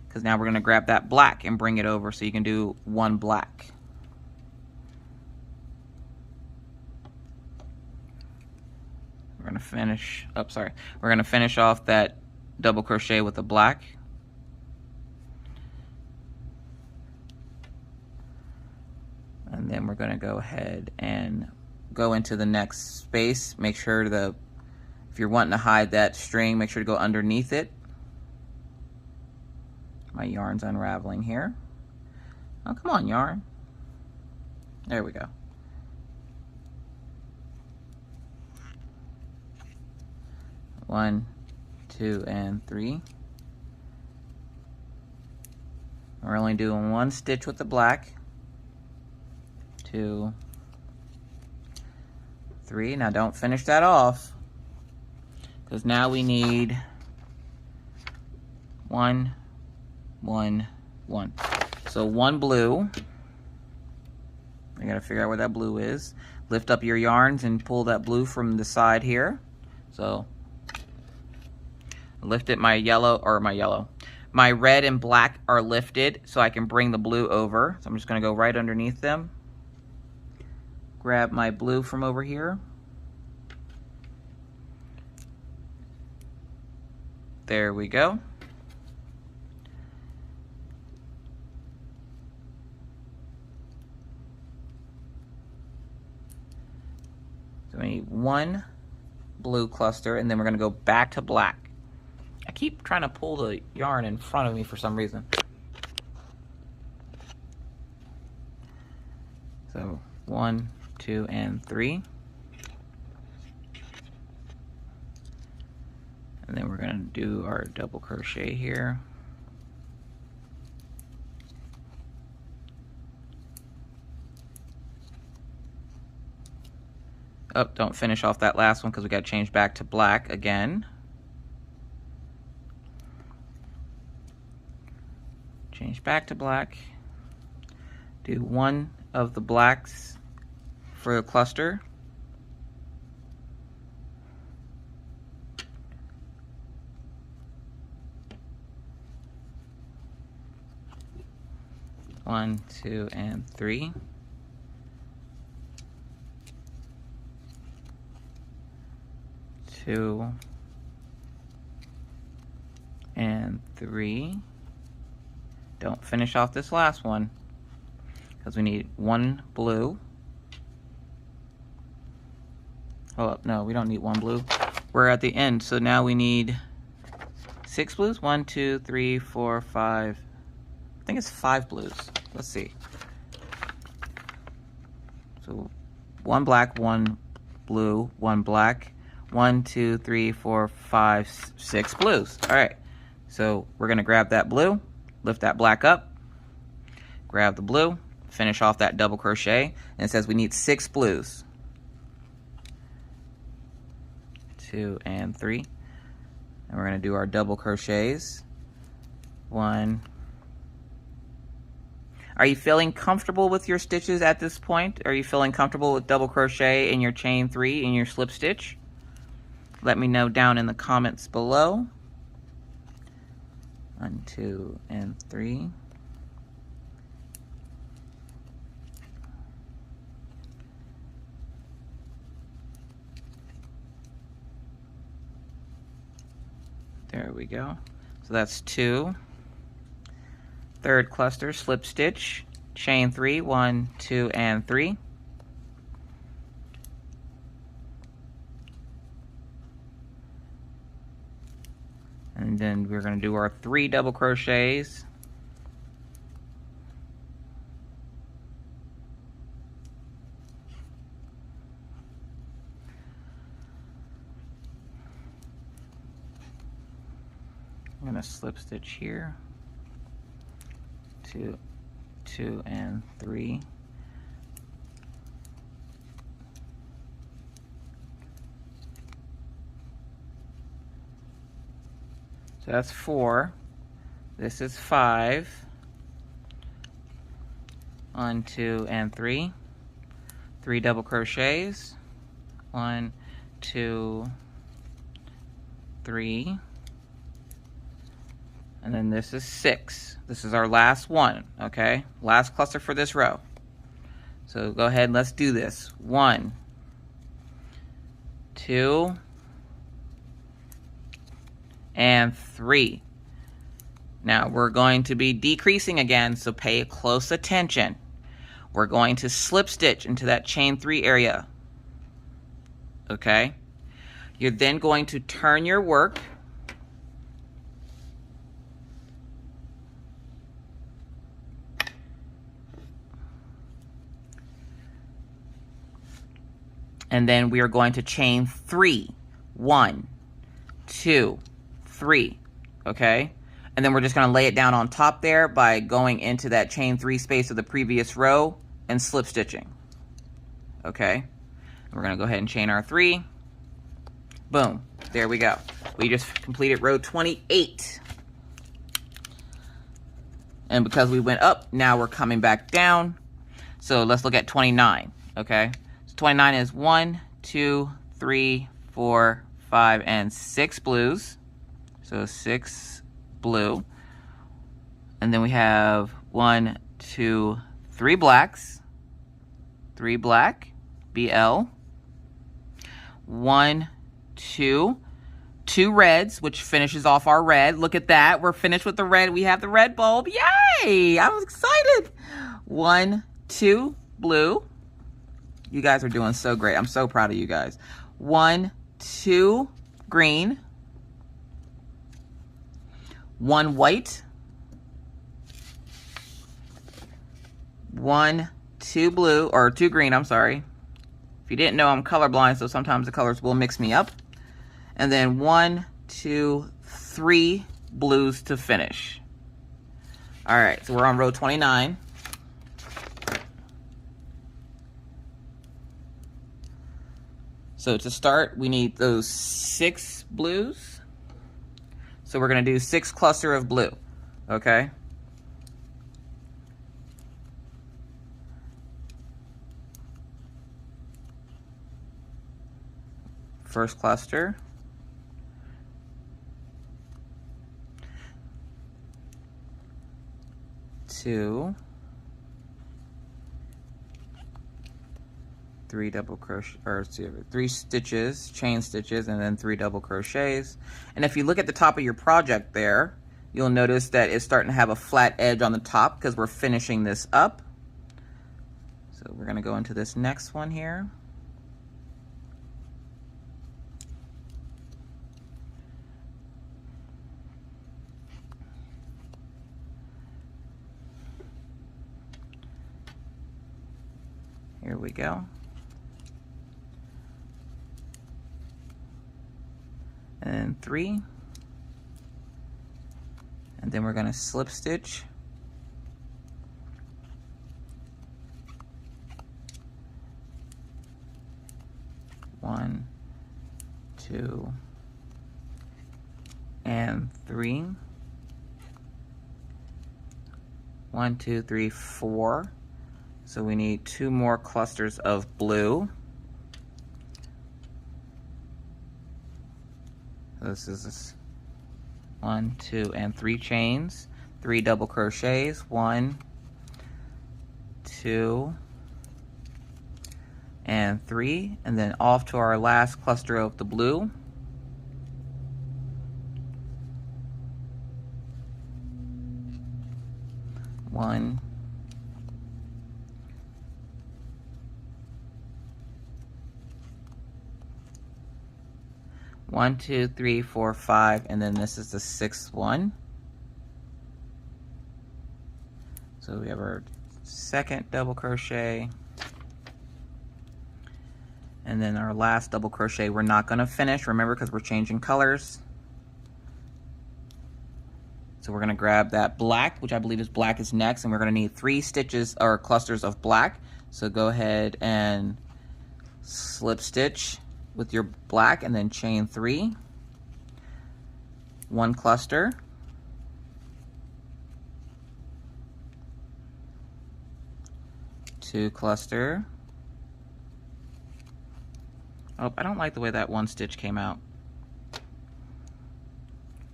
because now we're going to grab that black and bring it over, so you can do 1 black. We're going to finish, we're going to finish off that double crochet with the black. And then we're going to go ahead and go into the next space. Make sure if you're wanting to hide that string, make sure to go underneath it. My yarn's unraveling here. Oh, come on, yarn. There we go. One, 2, and 3. We're only doing 1 stitch with the black. 2, 3. Now don't finish that off, because now we need 1, 1, 1. So 1 blue. I gotta figure out where that blue is. Lift up your yarns and pull that blue from the side here. So lift it. My red and black are lifted, so I can bring the blue over. So I'm just gonna go right underneath them. Grab my blue from over here. There we go. So we need 1 blue cluster, and then we're going to go back to black. I keep trying to pull the yarn in front of me for some reason. So 1, 2, and 3. And then we're going to do our double crochet here. Oh, don't finish off that last one because we got to change back to black again. Change back to black. Do 1 of the blacks for the cluster. One, 2, and 3. Two and 3. Don't finish off this last one because we need 1 blue. Oh, no, we don't need 1 blue. We're at the end, so now we need 6 blues. 1, 2, 3, 4, 5. I think it's 5 blues. Let's see. So 1 black, 1 blue, 1 black. 1, 2, 3, 4, 5, 6 blues. All right. So we're going to grab that blue, lift that black up, grab the blue, finish off that double crochet, and it says we need 6 blues. 2 and 3. And we're going to do our double crochets. 1, Are you feeling comfortable with your stitches at this point? Are you feeling comfortable with double crochet in your chain 3 in your slip stitch? Let me know down in the comments below. 1, 2, and 3. There we go. So that's 2. Third cluster, slip stitch, chain 3, 1, 2, and 3. And then we're going to do our 3 double crochets. I'm going to slip stitch here. 2, 2, and 3. So that's 4. This is 5. 1, 2, and 3. 3 double crochets. 1, 2, 3. And then this is 6. This is our last one, okay? Last cluster for this row. So go ahead and let's do this. 1, 2, and 3. Now we're going to be decreasing again, so pay close attention. We're going to slip stitch into that chain 3 area, okay? You're then going to turn your work and then we are going to chain 3. 1, 2, 3, okay? And then we're just gonna lay it down on top there by going into that chain 3 space of the previous row and slip stitching, okay? We're gonna go ahead and chain our 3. Boom, there we go. We just completed row 28. And because we went up, now we're coming back down. So let's look at 29, okay? 29 is 1, 2, 3, 4, 5, and 6 blues. So 6 blue. And then we have 1, 2, 3 blacks. 3 black, BL. 1, 2, 2 reds, which finishes off our red. Look at that. We're finished with the red. We have the red bulb. Yay! I'm excited. 1, 2 blue. You guys are doing so great. I'm so proud of you guys. 1, 2 green. 1 white. 1, 2 blue, or 2 green, I'm sorry. If you didn't know, I'm colorblind, so sometimes the colors will mix me up. And then 1, 2, 3 blues to finish. All right, so we're on row 29. So to start, we need those 6 blues. So we're gonna do 6 cluster of blue, okay? First cluster. 2, 3 double crochet, or 3 stitches, chain stitches, and then 3 double crochets. And if you look at the top of your project there, you'll notice that it's starting to have a flat edge on the top because we're finishing this up. So we're going to go into this next one here. Here we go. And 3. And then we're going to slip stitch. One, 2, and 3. 1, 2, 3, 4. So we need 2 more clusters of blue. This is 1, 2, and 3 chains, 3 double crochets, 1, 2, and 3, and then off to our last cluster of the blue. One, one, 2, 3, 4, 5, and then this is the 6th one. So we have our second double crochet, and then our last double crochet we're not going to finish, remember, because we're changing colors. So we're going to grab that black, which I believe is black is next, and we're going to need 3 stitches or clusters of black. So go ahead and slip stitch with your black and then chain 3, 1 cluster, two cluster. Oh, I don't like the way that 1 stitch came out.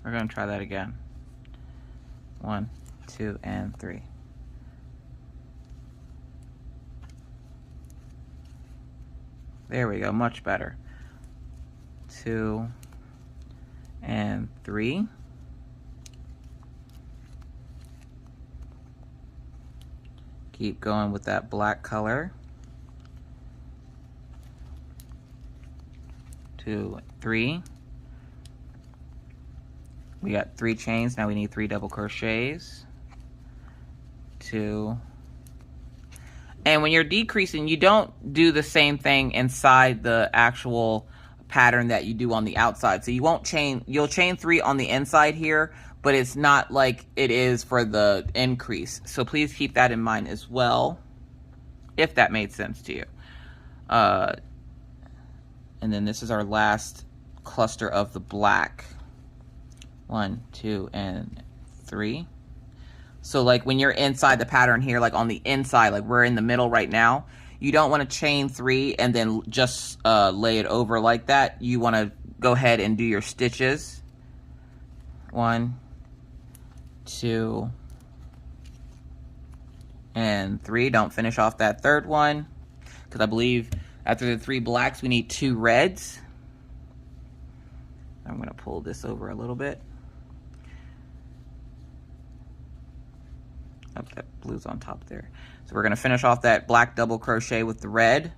We're going to try that again. 1, 2, and 3. There we go, much better. 2 and 3. Keep going with that black color. 2, 3. We got 3 chains, now we need 3 double crochets. 2. And when you're decreasing, you don't do the same thing inside the actual pattern that you do on the outside. So you won't chain, you'll chain 3 on the inside here, but it's not like it is for the increase. So please keep that in mind as well, if that made sense to you. And then this is our last cluster of the black. 1, 2, and 3. So like when you're inside the pattern here, like on the inside, like we're in the middle right now, you don't want to chain 3 and then just lay it over like that. You want to go ahead and do your stitches. 1, 2, and 3. Don't finish off that third one, because I believe after the 3 blacks, we need 2 reds. I'm going to pull this over a little bit. Oh, that blue's on top there. So we're going to finish off that black double crochet with the red.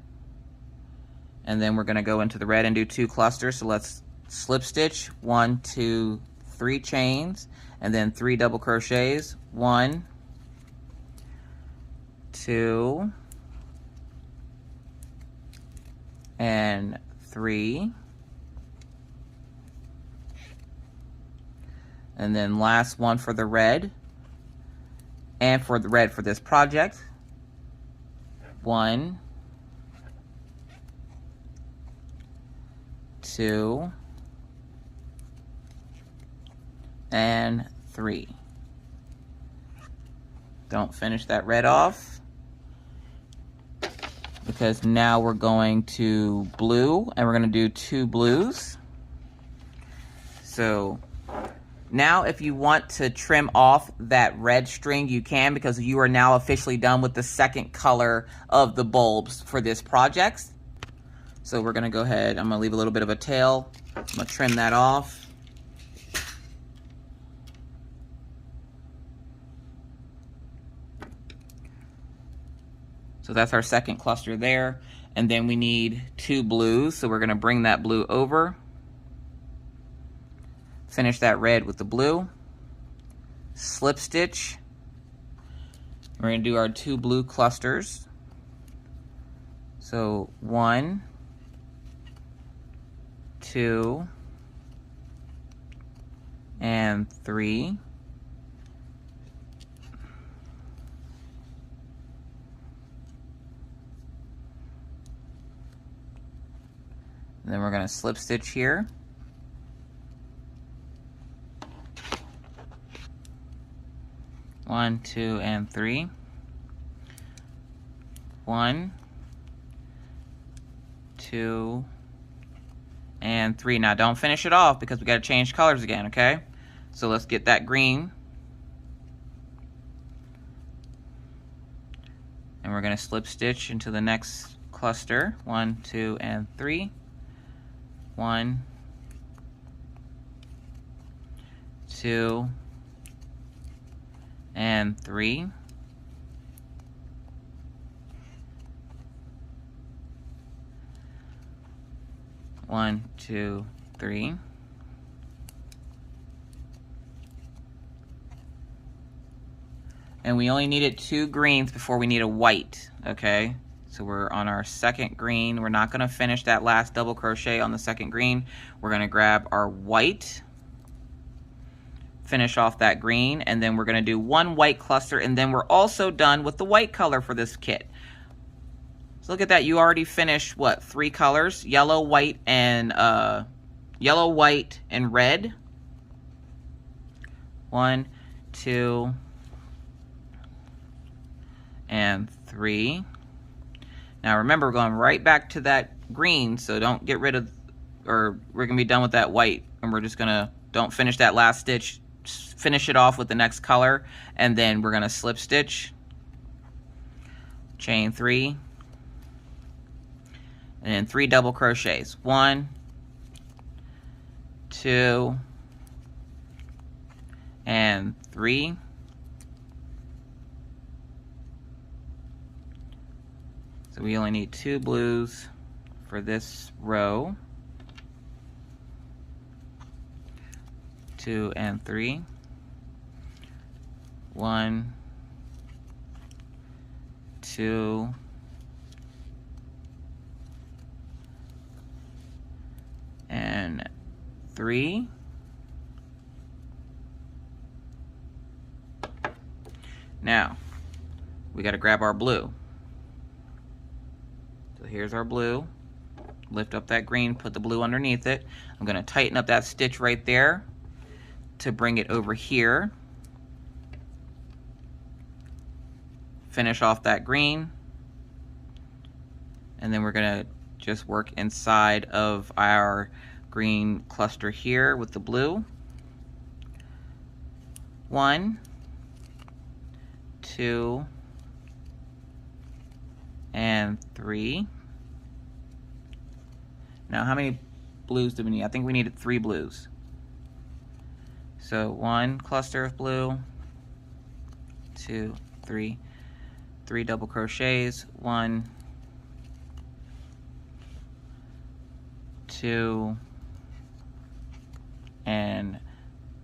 And then we're going to go into the red and do 2 clusters. So let's slip stitch 1, 2, 3 chains, and then 3 double crochets. 1, 2, and 3. And then last one for the red. And for the red for this project, 1, 2, and 3. Don't finish that red off, because now we're going to blue, and we're going to do 2 blues. So now if you want to trim off that red string, you can, because you are now officially done with the second color of the bulbs for this project. So we're going to go ahead, I'm going to leave a little bit of a tail. I'm going to trim that off. So that's our second cluster there. And then we need 2 blues, so we're going to bring that blue over. Finish that red with the blue, slip stitch. We're going to do our 2 blue clusters. So 1, 2, and 3. And then we're going to slip stitch here. 1, 2, and 3. 1, 2, and 3. Now don't finish it off because we got to change colors again, okay? So let's get that green. And we're going to slip stitch into the next cluster. 1, 2, and 3. 1, 2, and 3. 1, 2, 3. And we only needed 2 greens before we need a white, okay? So we're on our second green. We're not gonna finish that last double crochet on the second green. We're gonna grab our white, finish off that green, and then we're gonna do 1 white cluster, and then we're also done with the white color for this kit. So look at that, you already finished, what, 3 colors? Yellow, white, and red. 1, 2, and 3. Now remember, we're going right back to that green, so don't get rid of, or we're gonna be done with that white, and we're just gonna, don't finish that last stitch, finish it off with the next color, and then we're gonna slip stitch, chain 3, and then 3 double crochets. 1, 2, and 3. So we only need 2 blues for this row. 2 and 3. 1, 2, and 3. Now we got to grab our blue. So here's our blue. Lift up that green, put the blue underneath it. I'm going to tighten up that stitch right there to bring it over here. Finish off that green. And then we're going to just work inside of our green cluster here with the blue. 1, 2, and 3. Now how many blues do we need? I think we needed 3 blues. So 1 cluster of blue, 2, 3, 3 double crochets, 1, 2, and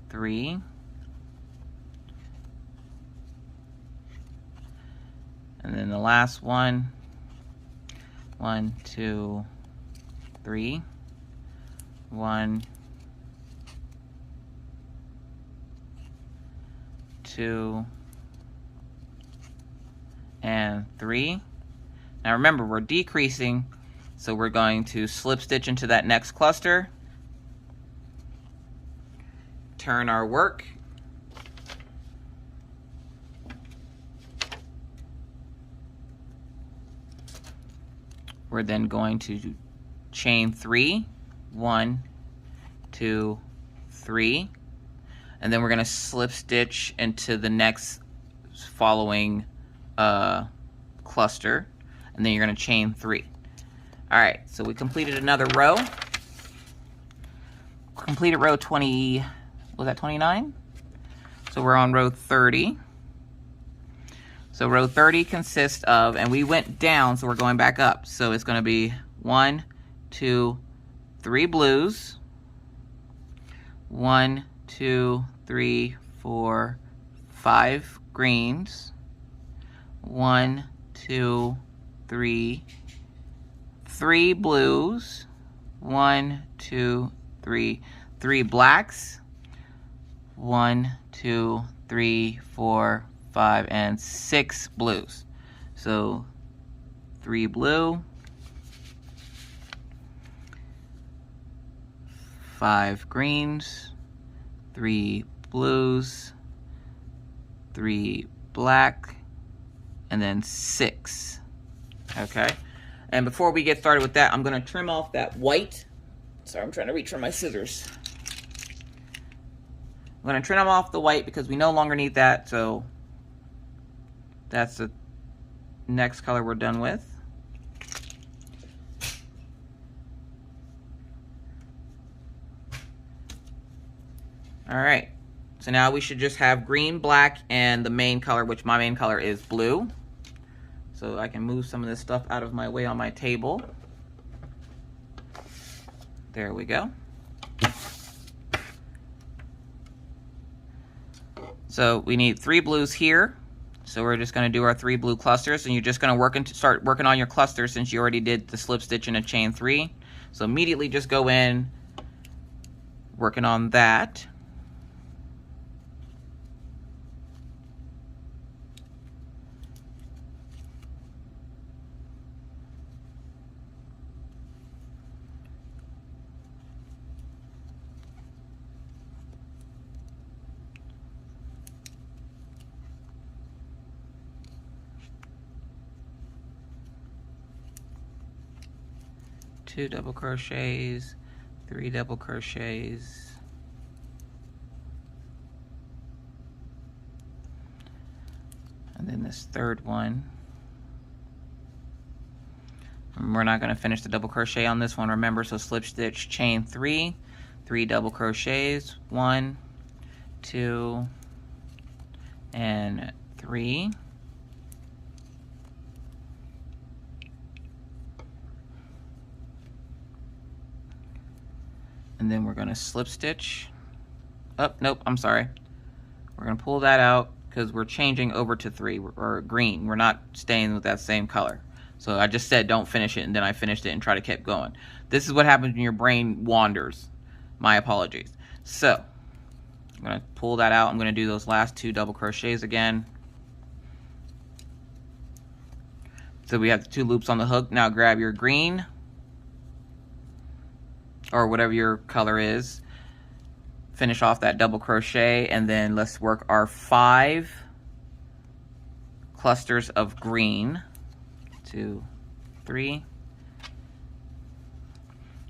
3. And then the last one, 1, 2, 3, 1, 2, and 3. Now remember, we're decreasing, so we're going to slip stitch into that next cluster, turn our work, we're then going to chain 3, 1, 2, 3, and then we're going to slip stitch into the next following cluster, and then you're going to chain 3. All right, so we completed another row. Completed row 20, was that 29? So we're on row 30. So row 30 consists of, and we went down, so we're going back up. So it's going to be 1, 2, 3 blues, 1, 2, 3, 4, 5 greens, 1, 2, 3, 3 blues, 1, 2, 3, 3 blacks, 1, 2, 3, 4, 5, and 6 blues. So 3 blue, 5 greens, 3 blues, 3 black, and then 6. Okay, and before we get started with that, I'm going to trim off that white. Sorry, I'm trying to reach for my scissors. I'm going to trim off the white because we no longer need that, so that's the next color we're done with. All right, so now we should just have green, black, and the main color, which my main color is blue. So I can move some of this stuff out of my way on my table. There we go. So we need 3 blues here. So we're just going to do our 3 blue clusters, and you're just going to start working on your cluster since you already did the slip stitch and a chain 3. So immediately just go in, working on that. Two double crochets, 3 double crochets, and then this third one. And we're not going to finish the double crochet on this one, remember, so slip stitch, chain 3, 3 double crochets, 1, 2, and 3. And then we're going to slip stitch. Oh, nope, I'm sorry. We're going to pull that out because we're changing over to 3, or green. We're not staying with that same color. So I just said don't finish it, and then I finished it and try to keep going. This is what happens when your brain wanders. My apologies. So I'm going to pull that out. I'm going to do those last 2 double crochets again. So we have the 2 loops on the hook. Now grab your green, or whatever your color is, finish off that double crochet, and then let's work our 5 clusters of green. 2, 3.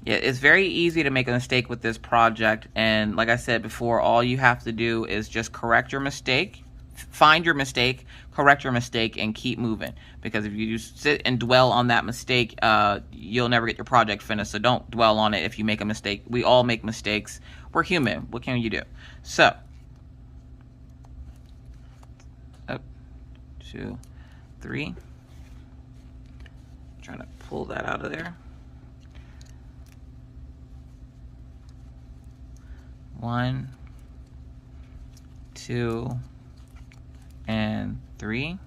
Yeah, it's very easy to make a mistake with this project, and like I said before, all you have to do is just correct your mistake, find your mistake, correct your mistake, and keep moving. Because if you just sit and dwell on that mistake, you'll never get your project finished. So don't dwell on it if you make a mistake. We all make mistakes. We're human. What can you do? So, up, 2, 3. Trying to pull that out of there. 1, 2, and 3.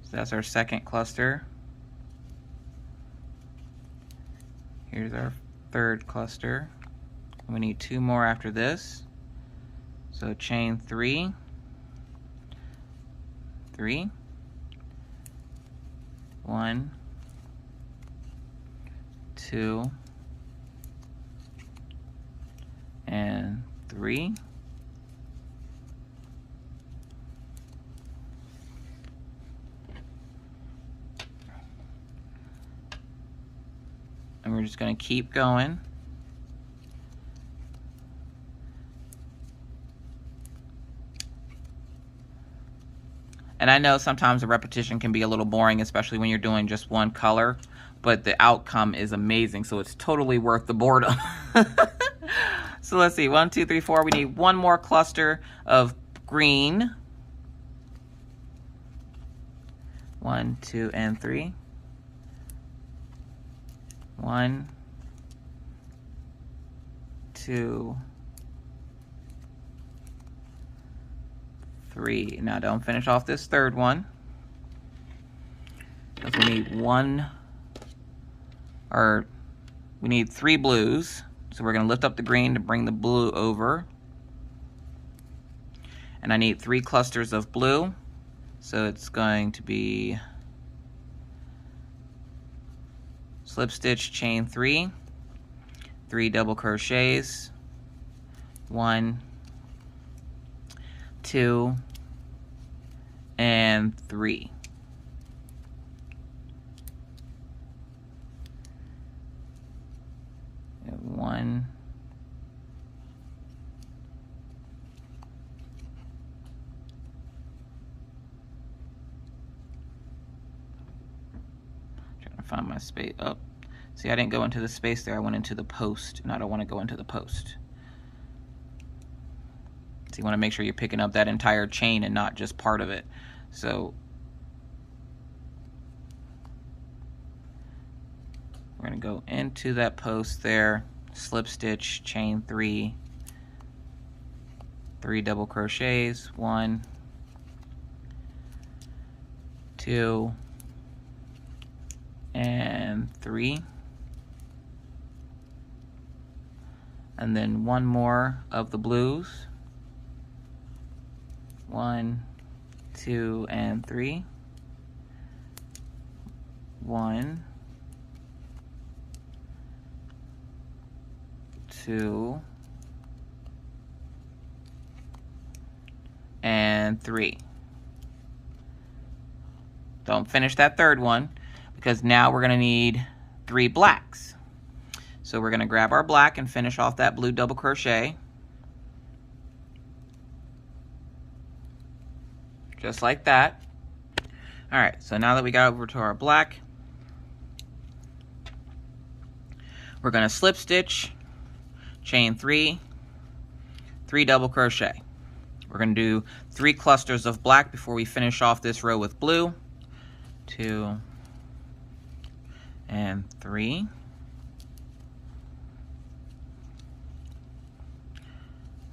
So that's our second cluster. Here's our third cluster. We need 2 more after this. So chain 3, 3, 1, 2, and 3. And we're just going to keep going. And I know sometimes the repetition can be a little boring, especially when you're doing just one color, but the outcome is amazing, so it's totally worth the boredom. So let's see, 1, 2, 3, 4. We need 1 more cluster of green. 1, 2, and 3. 1, 2, 3. Now don't finish off this third one, because we need we need 3 blues. So we're going to lift up the green to bring the blue over. And I need 3 clusters of blue. So it's going to be slip stitch, chain 3, 3 double crochets, 1, 2, and 3. And 1, trying to find my space up. See, I didn't go into the space there, I went into the post, and I don't want to go into the post. So you want to make sure you're picking up that entire chain and not just part of it. So we're going to go into that post there, slip stitch, chain 3, 3 double crochets, 1, 2, and 3. And then 1 more of the blues. 1, 2, and 3. 1, 2, and 3. Don't finish that third one because now we're going to need 3 blacks. So we're going to grab our black and finish off that blue double crochet. Just like that. Alright, so now that we got over to our black, we're going to slip stitch, chain 3, 3 double crochet. We're going to do 3 clusters of black before we finish off this row with blue. 2 and 3.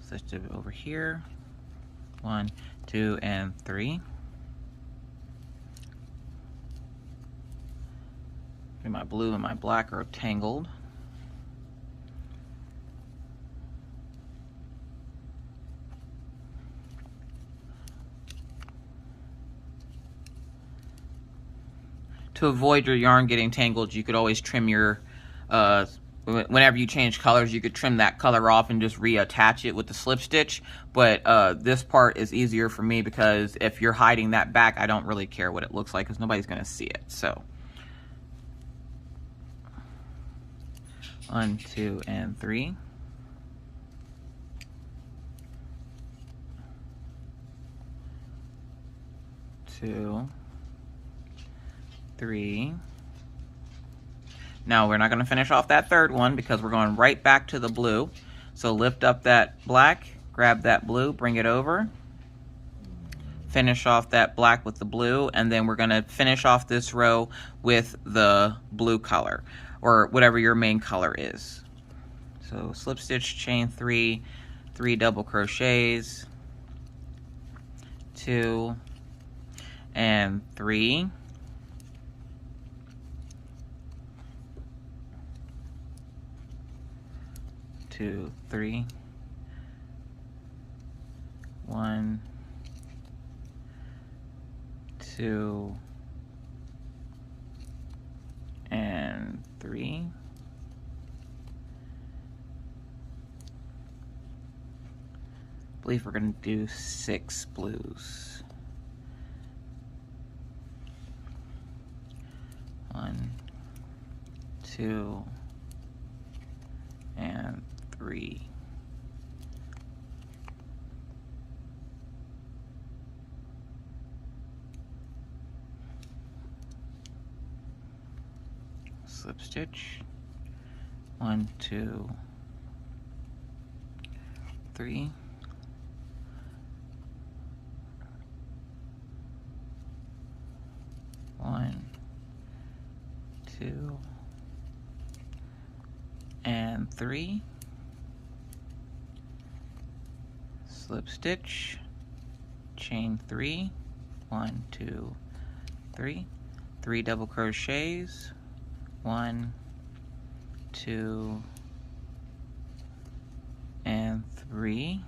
Stitch it over here. 1, 2, and 3. And my blue and my black are tangled. To avoid your yarn getting tangled, you could always trim your, whenever you change colors, you could trim that color off and just reattach it with the slip stitch. But this part is easier for me because if you're hiding that back, I don't really care what it looks like because nobody's going to see it. So 1, 2, and 3. 2, 3. Now we're not going to finish off that third one because we're going right back to the blue. So lift up that black, grab that blue, bring it over, finish off that black with the blue, and then we're going to finish off this row with the blue color or whatever your main color is. So slip stitch, chain 3, 3 double crochets, 2 and 3. 2, 3, 1, 2, and 3. I believe we're going to do 6 blues. 1, 2, and 3. Slip stitch. 1, 2, 3. 1, 2, and 3. Slip stitch, chain 3, 1, 2, 3, 3 double crochets, 1, 2, and 3.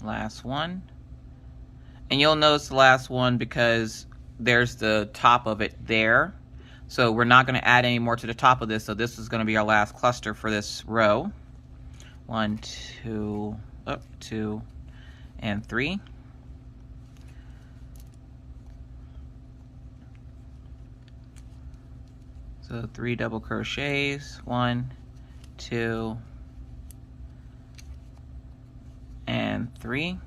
Last one. And you'll notice the last one because there's the top of it there. So we're not going to add any more to the top of this. So this is going to be our last cluster for this row. 1, 2, 2, and 3. So 3 double crochets, 1, 2, and 3.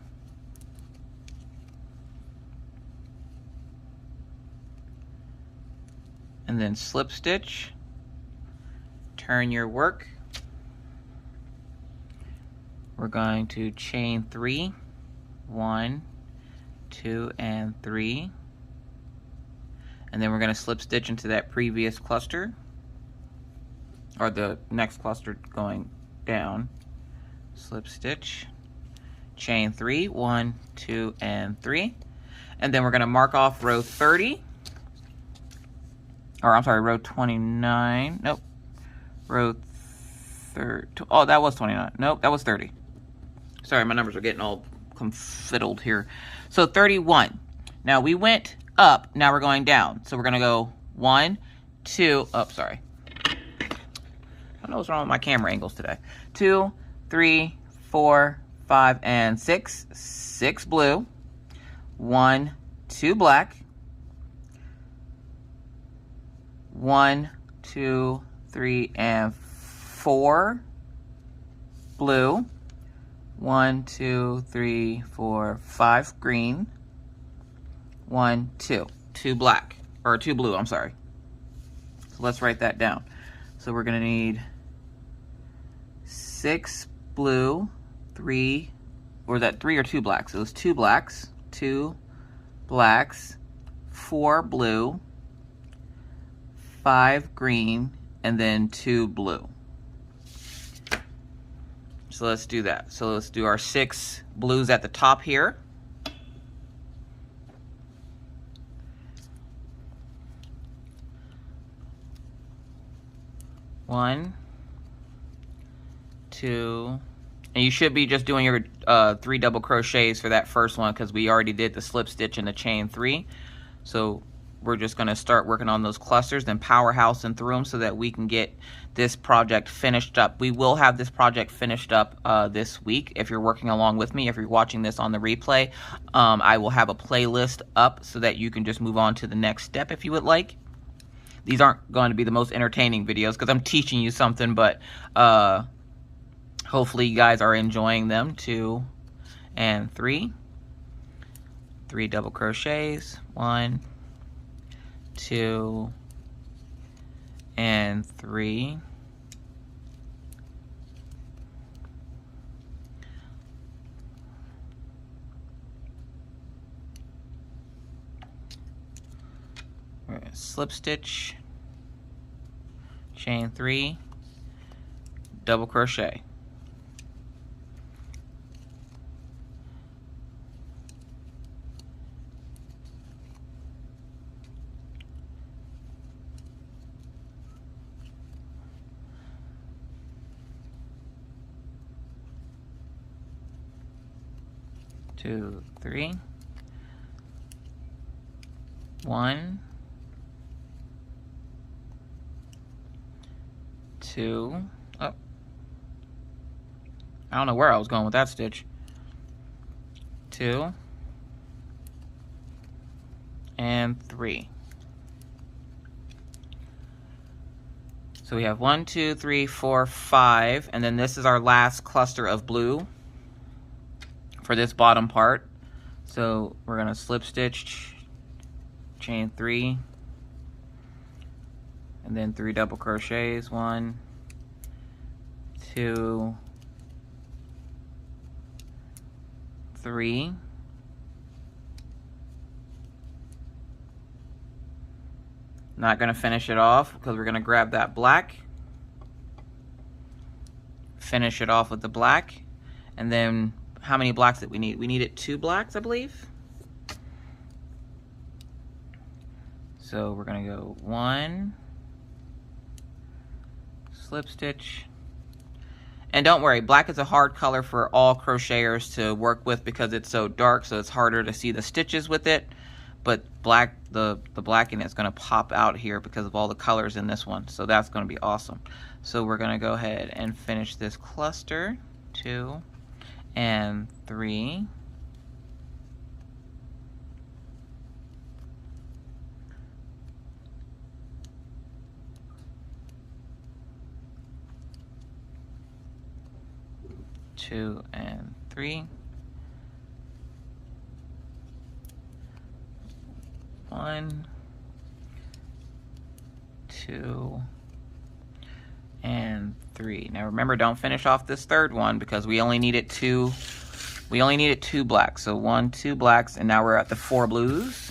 And then slip stitch, turn your work. We're going to chain 3, 1, 2, and 3. And then we're going to slip stitch into that previous cluster, or the next cluster going down. Slip stitch, chain 3, 1, 2, and 3. And then we're going to mark off row 30. Or I'm sorry, row 29. Nope. Row 30. Oh, that was 29. Nope, that was 30. Sorry, my numbers are getting all confiddled here. So 31. Now we went up, now we're going down. So we're going to go 1, 2, oh, sorry. I don't know what's wrong with my camera angles today. 2, 3, 4, 5, and 6. 6 blue. 1, 2 black. 1, 2, 3, and 4 blue. 1, 2, 3, 4, 5 green. 1, 2. 2 black, or 2 blue, I'm sorry. So let's write that down. So we're going to need 6 blue, 3, or is that 3 or 2 blacks? It was 2 blacks, 2 blacks, 4 blue, 5 green, and then 2 blue. So let's do that. So let's do our 6 blues at the top here. One, 2, and you should be just doing your 3 double crochets for that first one because we already did the slip stitch and the chain 3. So we're just going to start working on those clusters, then powerhouse and through them so that we can get this project finished up. We will have this project finished up this week. If you're working along with me, if you're watching this on the replay, I will have a playlist up so that you can just move on to the next step if you would like. These aren't going to be the most entertaining videos because I'm teaching you something, but hopefully you guys are enjoying them. 2 and 3. 3 double crochets. 1, 2, and 3. Slip stitch, chain 3, double crochet. Two, 3, 1, 2, oh, I don't know where I was going with that stitch. 2 and 3. So we have 1, 2, 3, 4, 5, and then this is our last cluster of blue for this bottom part. So we're going to slip stitch, chain 3, and then 3 double crochets. 1, 2, 3. Not going to finish it off because we're going to grab that black, finish it off with the black, and then how many blacks did we need? We needed 2 blacks, I believe. So we're going to go 1, slip stitch. And don't worry, black is a hard color for all crocheters to work with because it's so dark, so it's harder to see the stitches with it. but black, the black in it's going to pop out here because of all the colors in this one. So that's going to be awesome. So we're going to go ahead and finish this cluster, 2 and 3. Two and 3. 1, 2, and 3. Now remember, don't finish off this third one because we only needed 2. We only needed 2 blacks. So 1, 2 blacks, and now we're at the 4 blues.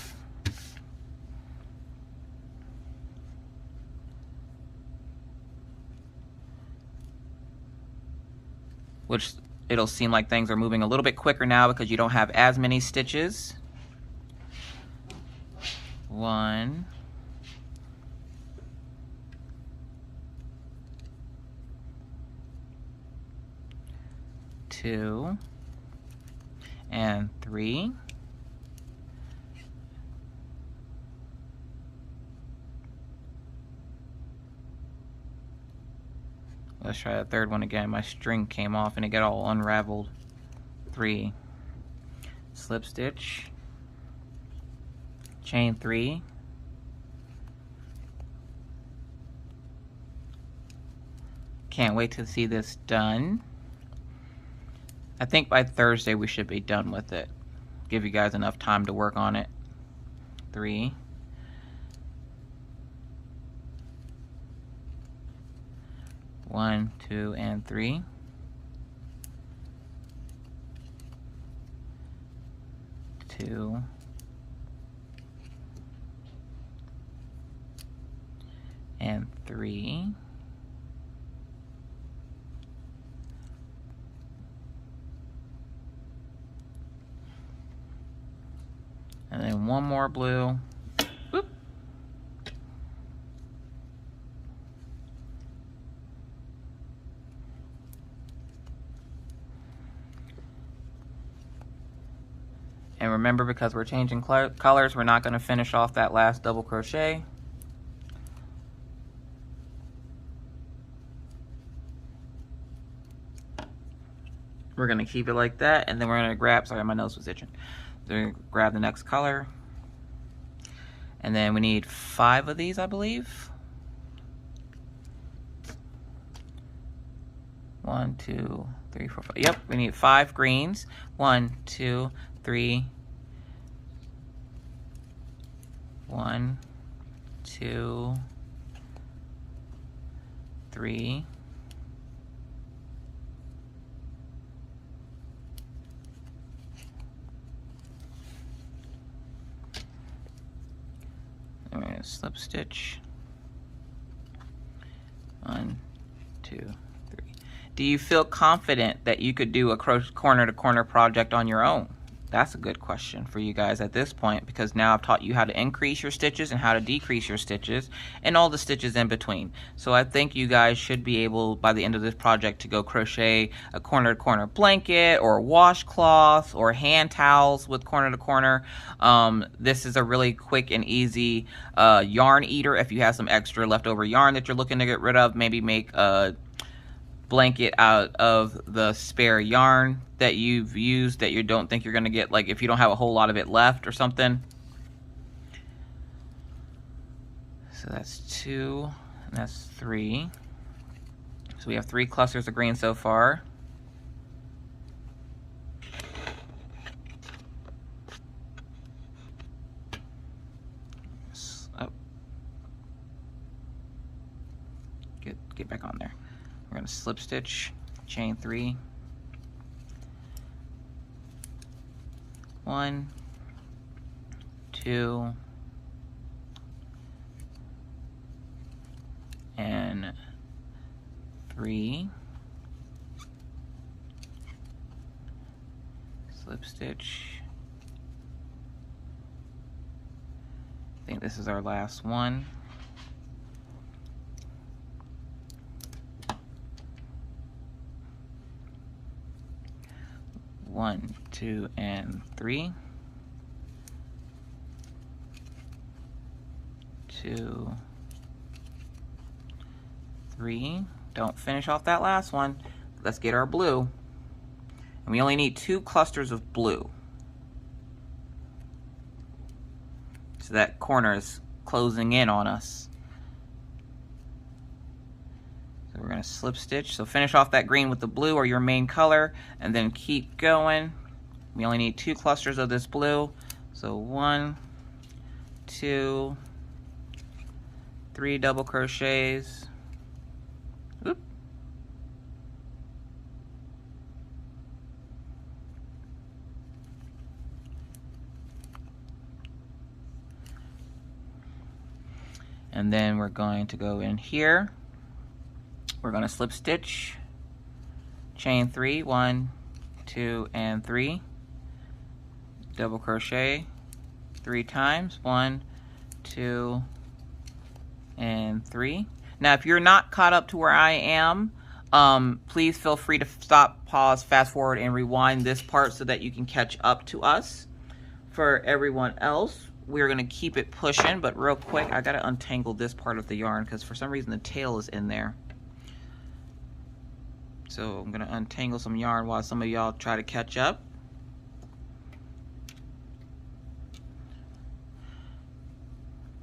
Which it'll seem like things are moving a little bit quicker now because you don't have as many stitches. 1, 2, and 3. Let's try the third one again. My string came off and it got all unraveled. 3, slip stitch, chain 3, can't wait to see this done. I think by Thursday we should be done with it. Give you guys enough time to work on it. 3, 1, 2, and 3. 2, and 3. And then one more blue. Whoop. And remember, because we're changing colors, we're not going to finish off that last double crochet. We're going to keep it like that, and then we're going to grab, sorry, my nose was itching. Then grab the next color. And then we need 5 of these, I believe. 1, 2, 3, 4, 5. Yep, we need 5 greens. 1, 2, 3. 1, 2, 3. I'm going to slip stitch. 1, 2, 3. Do you feel confident that you could do a corner to corner project on your own? That's a good question for you guys at this point, because now I've taught you how to increase your stitches and how to decrease your stitches and all the stitches in between. So I think you guys should be able, by the end of this project, to go crochet a corner to corner blanket or washcloth or hand towels with corner to corner. This is a really quick and easy yarn eater. If you have some extra leftover yarn that you're looking to get rid of, maybe make a blanket out of the spare yarn that you've used that you don't think you're going to get, like if you don't have a whole lot of it left or something. So that's 2 and that's 3. So we have 3 clusters of green so far. Oh. Get back on there. We're going to slip stitch, chain 3, 1, 2, and 3, slip stitch. I think this is our last one. 1, 2, and 3. 2, 3. Don't finish off that last one. Let's get our blue. And we only need 2 clusters of blue. So that corner is closing in on us. So we're going to slip stitch. So finish off that green with the blue or your main color, and then keep going. We only need 2 clusters of this blue. So 1, 2, 3 double crochets. Oop. And then we're going to go in here. We're going to slip stitch, chain 3, 1, 2, and 3, double crochet 3 times, 1, 2, and 3. Now, if you're not caught up to where I am, please feel free to stop, pause, fast forward, and rewind this part so that you can catch up to us. For everyone else, we're going to keep it pushing, but real quick, I got to untangle this part of the yarn because for some reason the tail is in there. So I'm going to untangle some yarn while some of y'all try to catch up.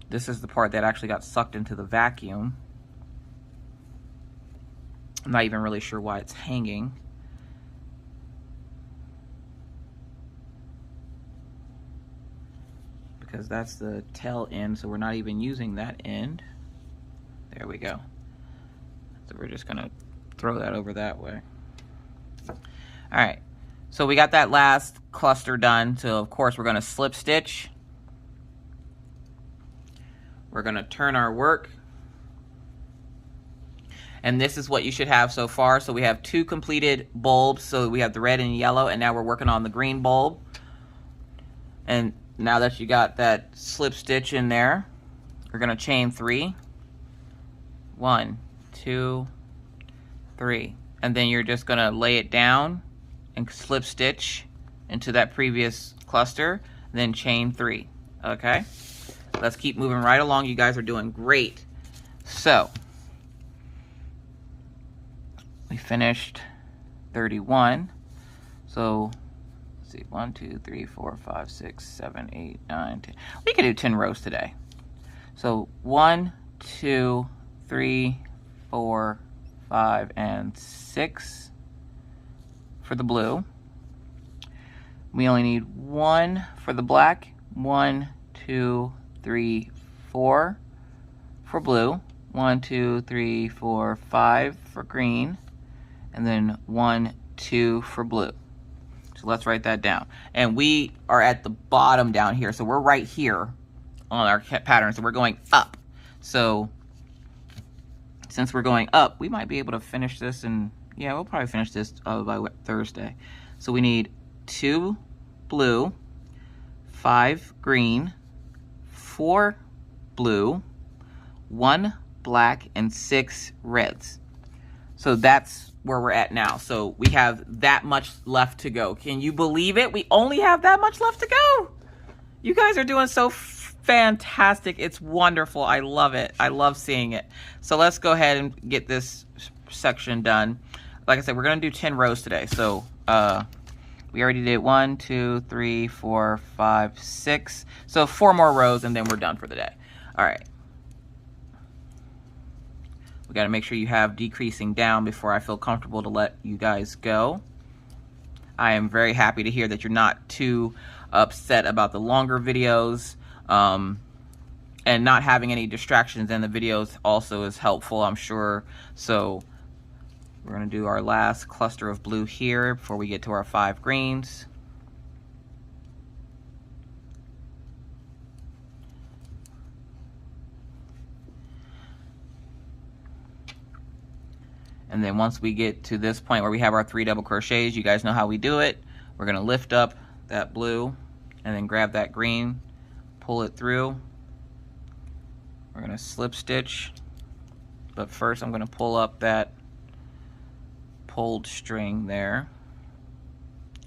This is the part that actually got sucked into the vacuum. I'm not even really sure why it's hanging. Because that's the tail end, so we're not even using that end. There we go. So we're just gonna throw that over that way. All right, so we got that last cluster done. So of course we're gonna slip stitch. We're gonna turn our work. And this is what you should have so far. So we have 2 completed bulbs. So we have the red and yellow, and now we're working on the green bulb. And now that you got that slip stitch in there, we're gonna chain 3. 1, 2, 3. And then you're just gonna lay it down and slip stitch into that previous cluster, then chain 3, okay? Let's keep moving right along. You guys are doing great. So, we finished 31. So, let's see, 1, 2, 3, 4, 5, 6, 7, 8, 9, 10. We could do 10 rows today. So 1, 2, 3, 4, 5, and 6 for the blue. We only need 1 for the black. 1, 2, 3, 4 for blue. 1, 2, 3, 4, 5 for green. And then 1, 2 for blue. So let's write that down. And we are at the bottom down here. So we're right here on our pattern. So we're going up. So since we're going up, we might be able to finish this. And yeah, we'll probably finish this by Thursday. So we need 2 blue, 5 green, 4 blue, 1 black, and 6 reds. So that's where we're at now. So we have that much left to go. Can you believe it? We only have that much left to go. You guys are doing so fantastic. It's wonderful. I love it. I love seeing it. So let's go ahead and get this section done. Like I said, we're going to do 10 rows today. So we already did 1, 2, 3, 4, 5, 6. So 4 more rows and then we're done for the day. All right. We got to make sure you have decreasing down before I feel comfortable to let you guys go. I am very happy to hear that you're not too upset about the longer videos, and not having any distractions in the videos also is helpful, I'm sure. So we're going to do our last cluster of blue here before we get to our 5 greens. And then once we get to this point where we have our 3 double crochets, you guys know how we do it. We're going to lift up that blue and then grab that green, pull it through. We're going to slip stitch. But first I'm going to pull up that pulled string there.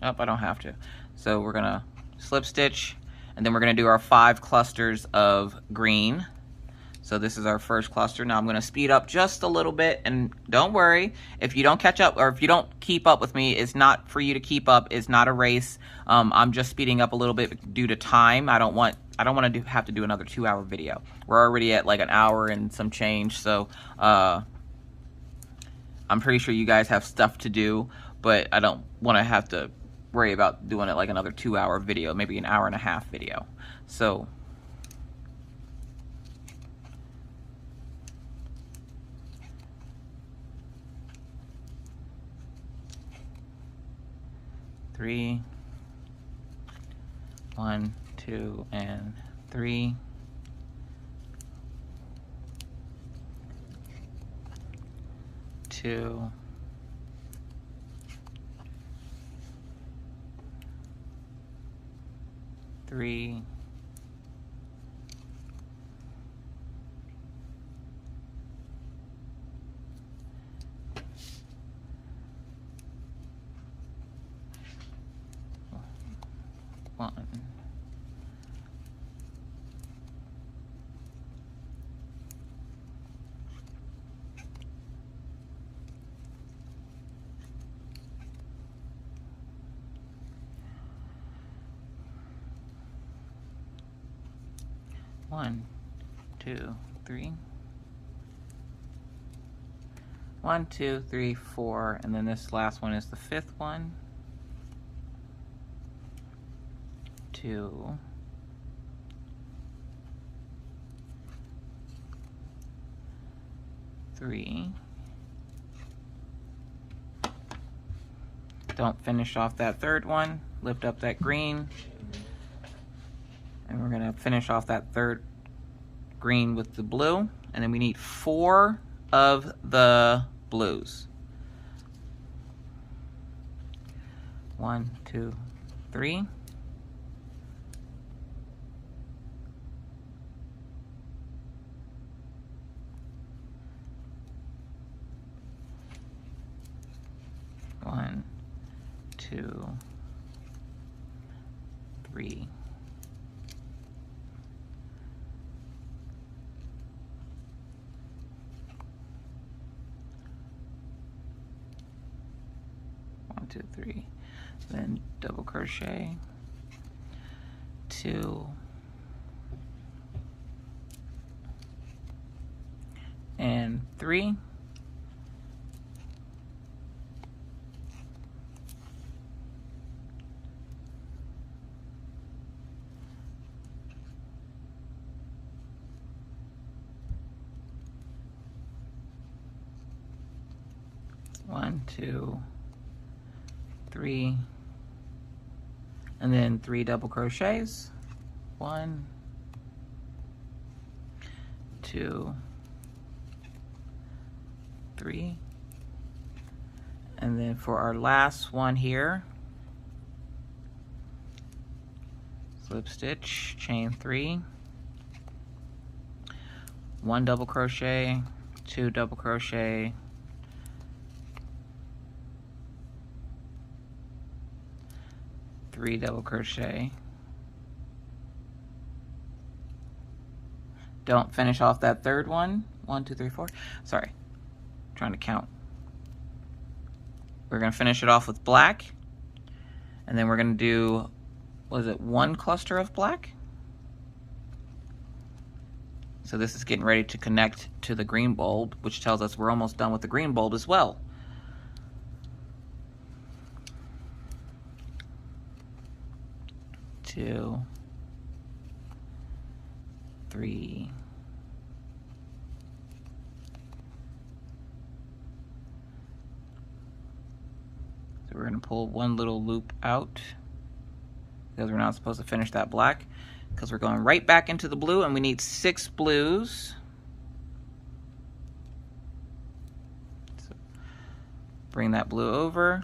Oh, I don't have to. So we're going to slip stitch, and then we're going to do our 5 clusters of green. So this is our first cluster. Now I'm going to speed up just a little bit, and don't worry if you don't catch up or if you don't keep up with me. It's not for you to keep up. It's not a race. I'm just speeding up a little bit due to time. I don't want to have to do another 2-hour video. We're already at like an hour and some change, so I'm pretty sure you guys have stuff to do, but I don't want to have to worry about doing it like another 2-hour video, maybe an hour and a half video. So three, 1, 2, and 3. 2, 3, 1. 1, 2, 3. 1, 2, 3, 4, and then this last one is the 5th one. 2, 3. Don't finish off that 3rd one. Lift up that green. And we're going to finish off that 3rd green with the blue. And then we need 4 of the blues. 1, 2, 3. 1, 2, 3. 1, 2, 3. Then double crochet, 2, and 3. 1, 2, 3, and then 3 double crochets. 1, 2, 3, and then for our last one here, slip stitch, chain 3, 1 double crochet, 2 double crochet, 3 double crochet. Don't finish off that 3rd one. 1, 2, 3, 4. Sorry, I'm trying to count. We're going to finish it off with black, and then we're going to do, what is it, 1 cluster of black? So this is getting ready to connect to the green bulb, which tells us we're almost done with the green bulb as well. 2, 3, 4. So we're going to pull 1 little loop out because we're not supposed to finish that black, because we're going right back into the blue, and we need 6 blues. So bring that blue over.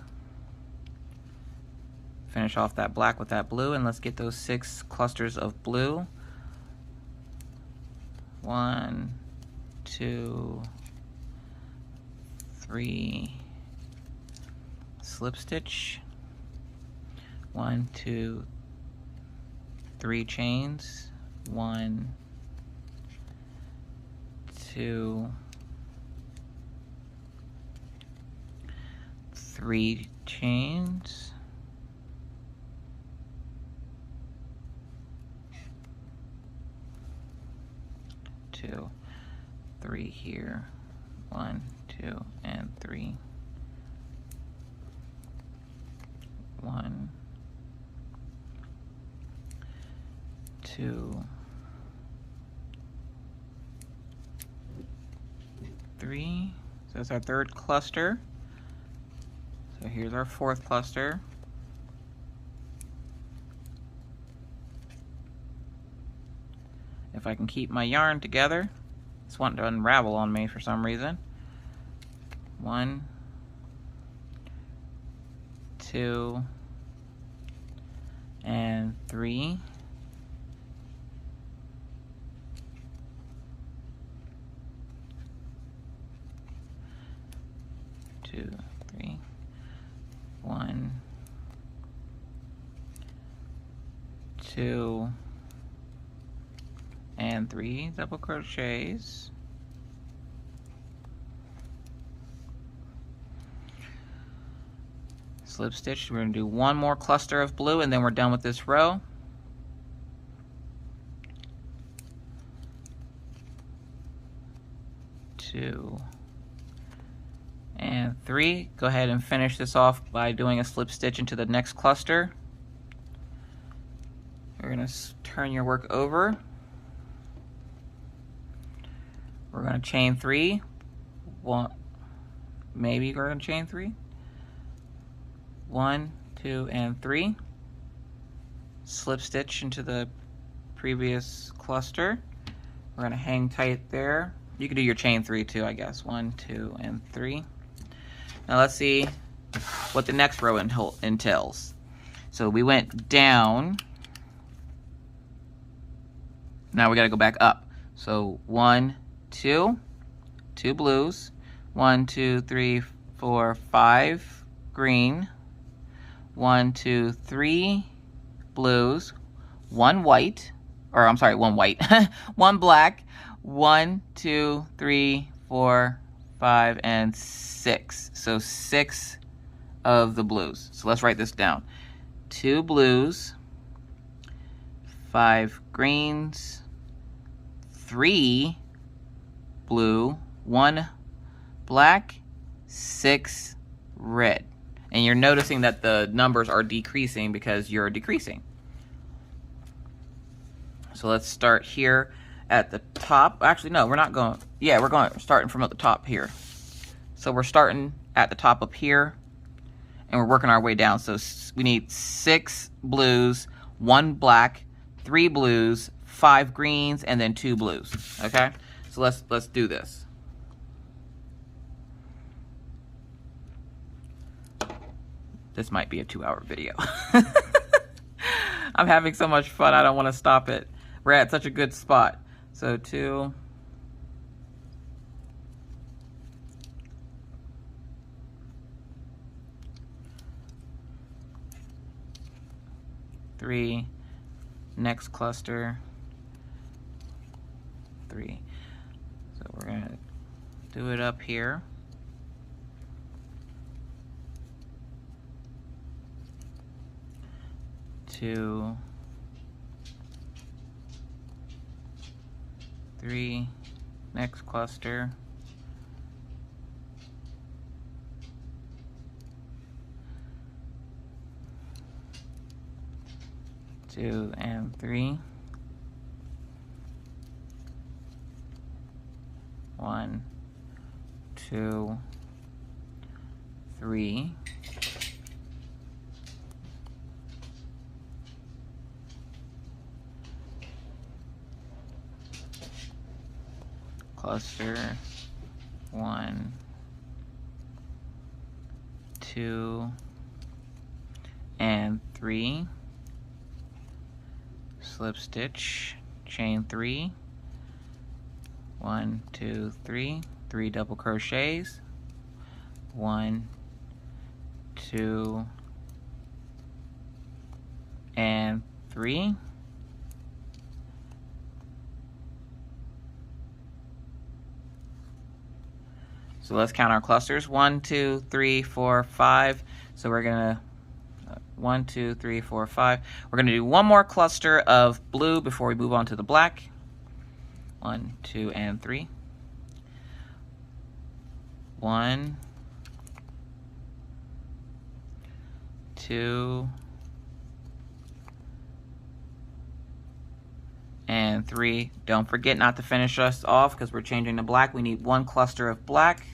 Finish off that black with that blue, and let's get those 6 clusters of blue. 1, 2, 3, slip stitch, 1, 2, 3 chains, 1, 2, 3 chains, 2, 3 here, 1, 2, and 3, 1, 2, 3. So that's our third cluster. So here's our fourth cluster. If I can keep my yarn together, it's wanting to unravel on me for some reason. 1, 2, and 3. 2, 3, 1, 2, and 3 double crochets. Slip stitch. We're going to do one more cluster of blue and then we're done with this row. Two and 3. Go ahead and finish this off by doing a slip stitch into the next cluster. You're going to turn your work over. We're going to chain 3. One, maybe we're going to chain 3. 1, 2, and 3. Slip stitch into the previous cluster. We're going to hang tight there. You can do your chain 3 too, I guess. 1, 2, and 3. Now let's see what the next row entails. So we went down. Now we got to go back up. So 1, 2, 2 blues, 1, 2, 3, 4, 5 green, 1, 2, 3 blues, 1 white, or I'm sorry, 1 white, 1 black, 1, 2, 3, 4, 5, and 6. So 6 of the blues. So let's write this down. 2 blues, 5 greens, 3 blue, 1 black, 6 red. And you're noticing that the numbers are decreasing because you're decreasing. So let's start here at the top. Actually, no, we're not going. Yeah, we're starting from at the top here. So we're starting at the top up here, and we're working our way down. So we need 6 blues, 1 black, 3 blues, 5 greens, and then 2 blues. Okay, so let's do this. This might be a 2-hour video. I'm having so much fun, I don't want to stop it. We're at such a good spot. So 2, 3, next cluster, 3. So we're gonna do it up here. Two, 3, next cluster, 2 and 3, 1, 2, 3, cluster, 1, 2, and 3, slip stitch, chain 3, 1, 2, 3, 3 double crochets, 1, 2, and 3, So let's count our clusters. 1, 2, 3, 4, 5. So we're gonna 1, 2, 3, 4, 5. We're gonna do one more cluster of blue before we move on to the black. 1, 2, and 3. 1, 2, and 3. Don't forget not to finish us off because we're changing to black. We need one cluster of black.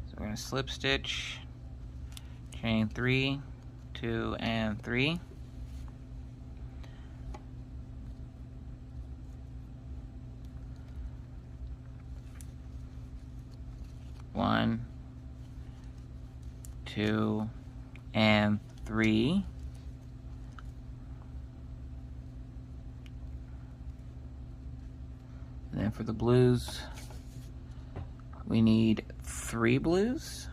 So we're going to slip stitch, chain 3, 2, and 3. One, 2, and 3. And then for the blues, we need 3 blues.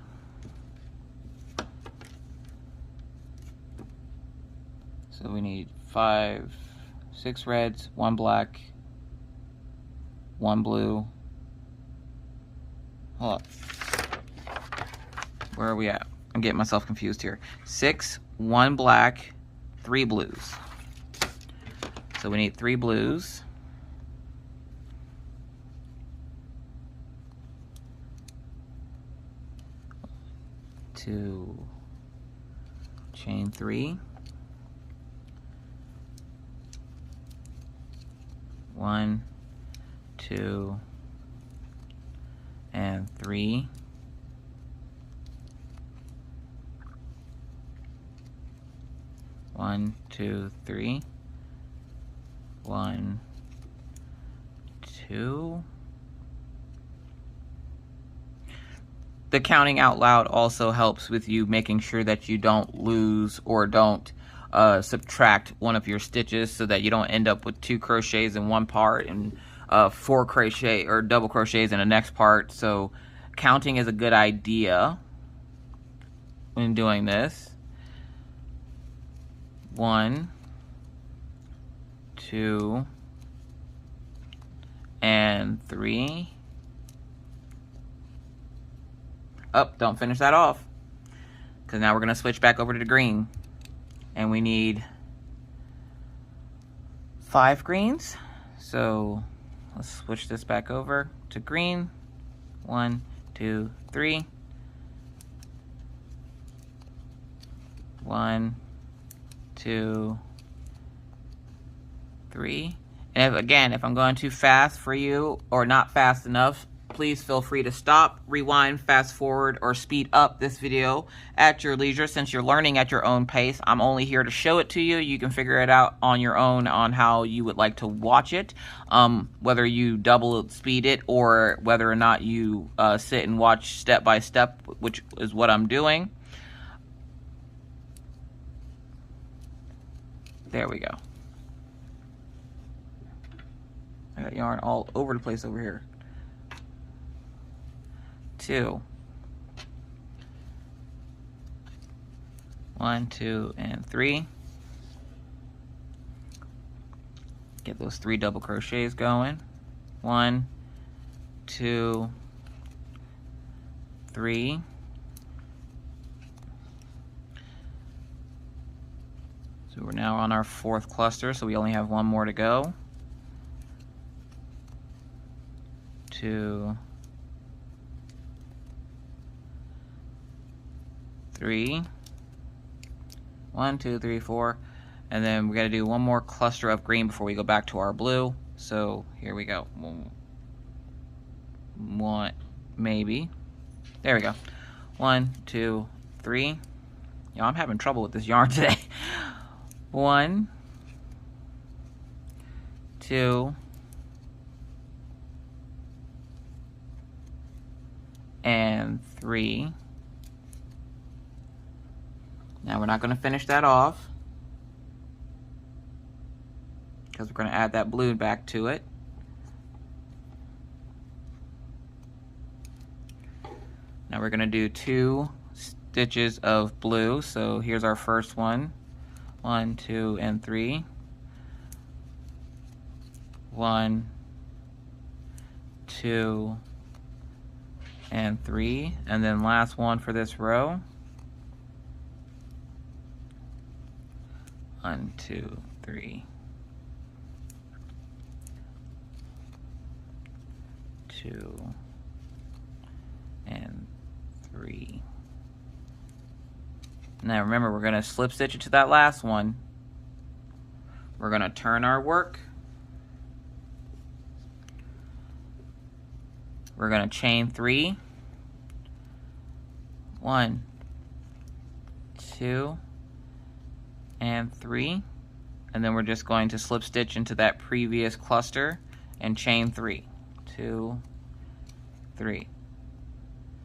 So we need 6 reds, 1 black, 1 blue. Hold up. Where are we at? I'm getting myself confused here. 6, 1 black, 3 blues. So we need 3 blues. To chain 3. 1, 2, and 3. 1, 2, 3. 1, 2. The counting out loud also helps with you making sure that you don't lose or don't subtract one of your stitches, so that you don't end up with 2 crochets in one part and 4 crochet or double crochets in the next part. So counting is a good idea when doing this. 1, 2, and 3. Don't finish that off, because now we're going to switch back over to the green, and we need 5 greens. So let's switch this back over to green. 1, 2, 3. 1, 2, 3. And if I'm going too fast for you or not fast enough, please feel free to stop, rewind, fast forward, or speed up this video at your leisure. Since you're learning at your own pace, I'm only here to show it to you. You can figure it out on your own on how you would like to watch it, whether you double speed it or whether or not you sit and watch step by step, which is what I'm doing. There we go. I got yarn all over the place over here. 2. 1, 2, and 3. Get those 3 double crochets going. 1, 2, 3. So we're now on our 4th cluster, so we only have 1 more to go. 2, 3. 1, 2, 3, 4. And then we got to do 1 more cluster of green before we go back to our blue. So here we go. 1, maybe. There we go. 1, 2, 3. Yo, I'm having trouble with this yarn today. 1, 2, and 3. Now we're not going to finish that off, because we're going to add that blue back to it. Now we're going to do 2 stitches of blue. So here's our first one. 1, 2, and 3. 1, 2, and 3, and then last one for this row. 1, 2, 3, 2, and 3. Now remember, we're going to slip stitch into that last one. We're going to turn our work. We're going to chain 3. 1, 2, and 3. And then we're just going to slip stitch into that previous cluster and chain 3. 2, 3.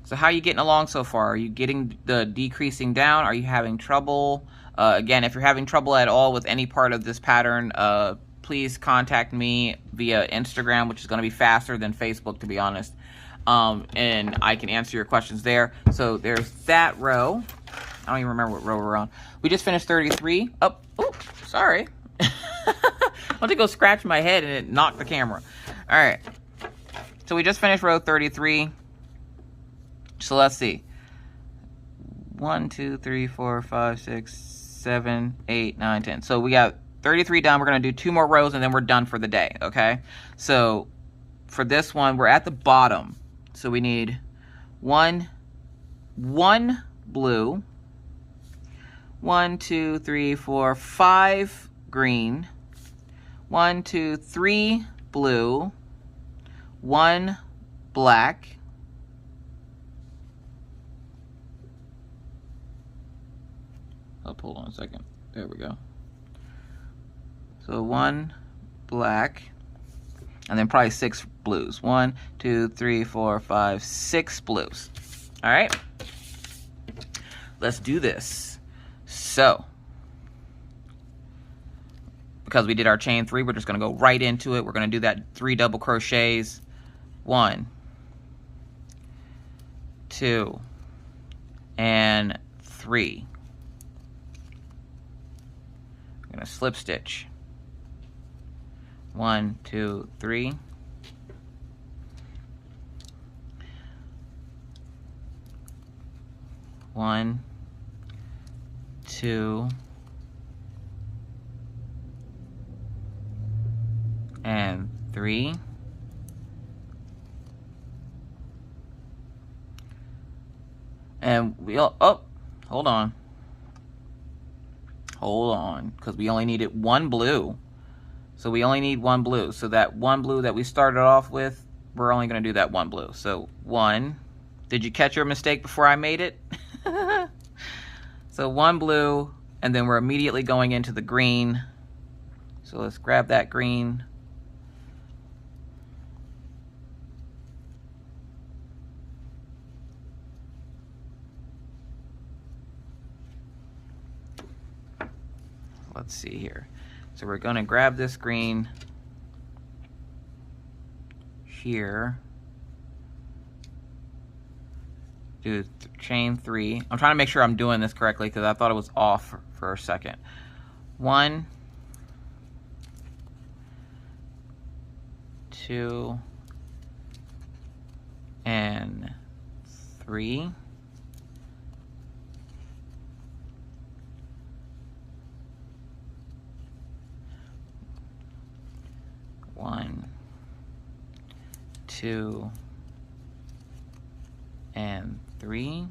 So how are you getting along so far? Are you getting the decreasing down? Are you having trouble? Again, if you're having trouble at all with any part of this pattern, please contact me via Instagram, which is going to be faster than Facebook, to be honest. And I can answer your questions there. So there's that row. I don't even remember what row we're on. We just finished 33. Oh, sorry. I went to go scratch my head and it knocked the camera. All right. So we just finished row 33. So let's see. 1, 2, 3, 4, 5, 6, 7, 8, 9, 10. So we got 33 done. We're going to do 2 more rows and then we're done for the day, okay? So for this one, we're at the bottom. So we need one blue, 1, 2, 3, 4, 5 green, 1, 2, 3 blue, 1 black, hold on a second. There we go. So 1 black, and then probably 6 blues. 1, 2, 3, 4, 5, 6 blues. All right. Let's do this. So, because we did our chain 3, we're just going to go right into it. We're going to do that 3 double crochets. 1, 2, and 3. I'm going to slip stitch. 1, 2, 3. One, 2, and 3. And we'll, oh, hold on, because we only needed 1 blue. So we only need 1 blue. So that 1 blue that we started off with, we're only going to do that 1 blue. So 1. Did you catch your mistake before I made it? So 1 blue, and then we're immediately going into the green. So let's grab that green. Let's see here. So we're going to grab this green here. Do chain 3. I'm trying to make sure I'm doing this correctly because I thought it was off for a second. 1, 2, and 3. One, 2, and 3.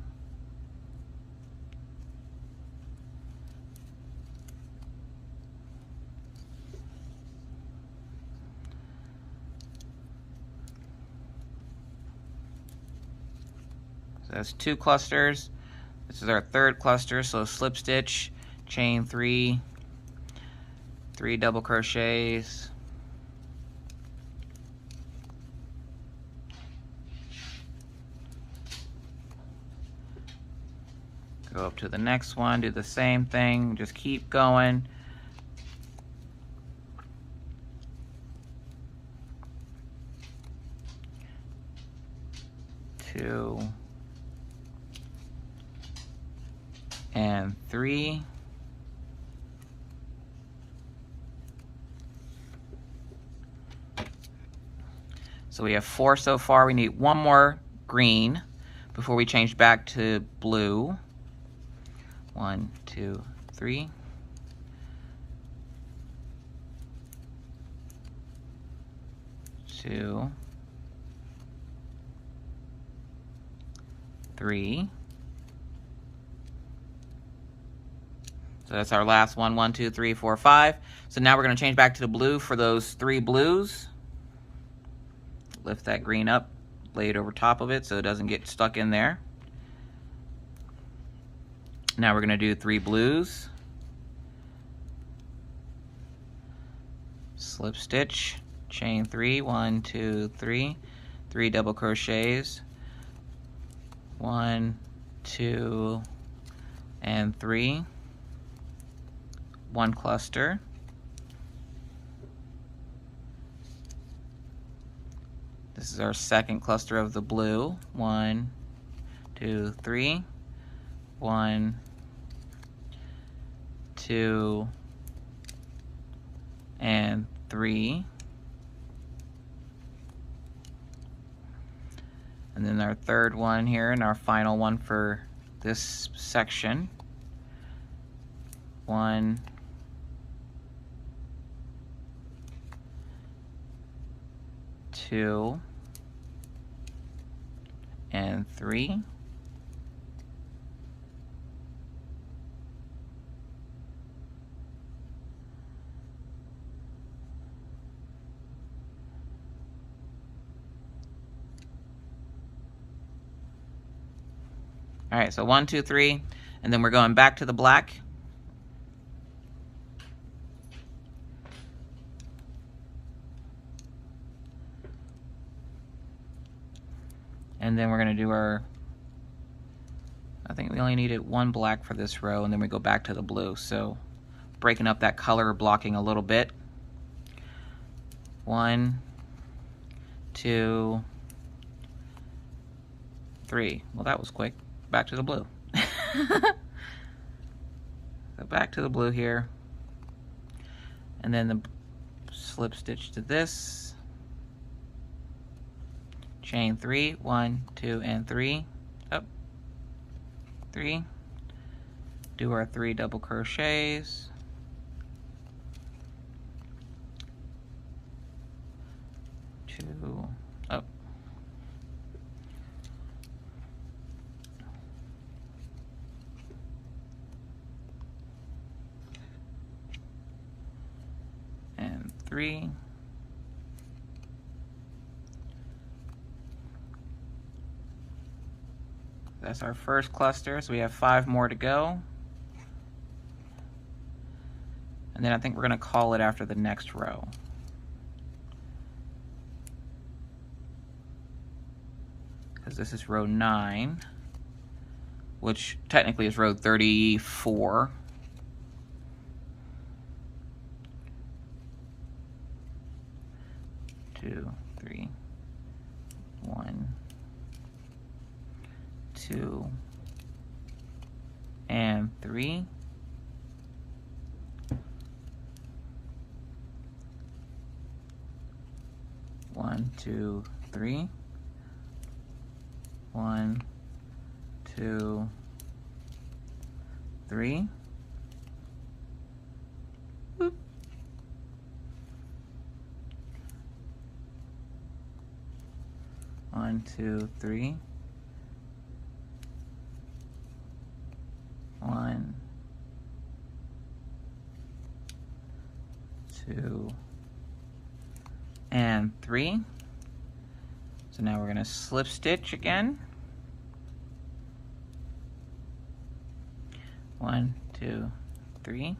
So that's 2 clusters. This is our 3rd cluster, so slip stitch, chain 3, 3 double crochets, go up to the next one, do the same thing, just keep going. Two and 3. So we have 4 so far. We need 1 more green before we change back to blue. 1, 2, 3. 2, 3. So that's our last one. 1, 2, 3, 4, 5. So now we're going to change back to the blue for those 3 blues. Lift that green up, lay it over top of it so it doesn't get stuck in there. Now we're going to do 3 blues. Slip stitch, chain 3, 1, 2, 3, 3 double crochets, 1, 2, and 3, 1 cluster, this is our second cluster of the blue, 1, 2, 3, 1, 2, and 3. And then our third one here and our final one for this section. 1, 2, and 3. All right, so 1, 2, 3, and then we're going back to the black. And then we're going to do our, I think we only needed 1 black for this row, and then we go back to the blue. So breaking up that color blocking a little bit. 1, 2, 3. Well, that was quick. Back to the blue. So back to the blue here. And then the slip stitch to this. Chain 3, 1, 2, and 3. Up. 3. Do our 3 double crochets. 2, up. And 3. That's our first cluster, so we have 5 more to go. And then I think we're going to call it after the next row. Because this is row 9, which technically is row 34. Two, 3, 1, 2, and 3. One, 2, 3. 1, 2, 3. Boop. 1, 2, 3. 1, 2, and 3. So now we're going to slip stitch again. 1, 2, 3.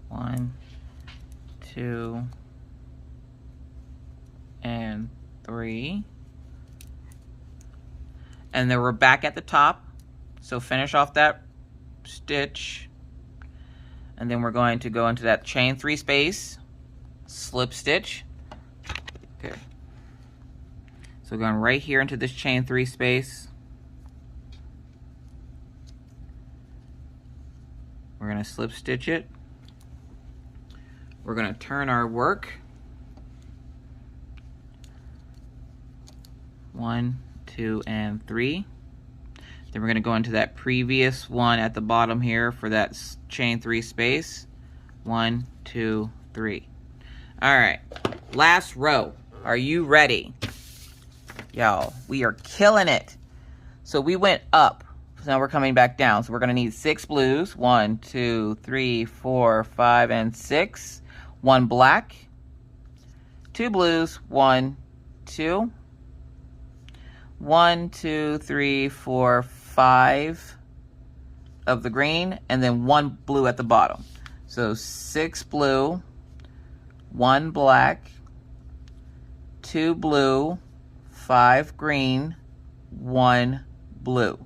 1, 2, and 3. And then we're back at the top. So finish off that stitch. And then we're going to go into that chain 3 space, slip stitch. Okay. So going right here into this chain 3 space. We're going to slip stitch it. We're going to turn our work. 1, 2, and 3. Then we're going to go into that previous one at the bottom here for that chain 3 space. 1, 2, 3. All right, last row. Are you ready? Y'all, we are killing it. So we went up. So now we're coming back down. So we're going to need 6 blues. 1, 2, 3, 4, 5, and 6. 1 black. 2 blues. 1, 2. 1, 2, 3, 4, 5 of the green, and then 1 blue at the bottom. So 6 blue, 1 black, 2 blue, 5 green, 1 blue.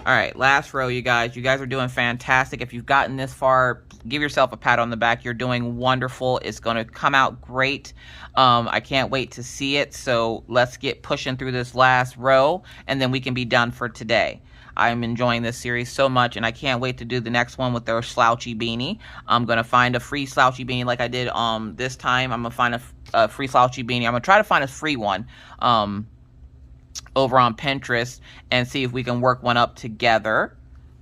All right, last row, you guys. You guys are doing fantastic. If you've gotten this far, give yourself a pat on the back. You're doing wonderful. It's going to come out great. I can't wait to see it. So let's get pushing through this last row, and then we can be done for today. I'm enjoying this series so much, and I can't wait to do the next one with their slouchy beanie. I'm going to find a free slouchy beanie like I did this time. I'm going to find a free slouchy beanie. I'm going to try to find a free one over on Pinterest and see if we can work one up together.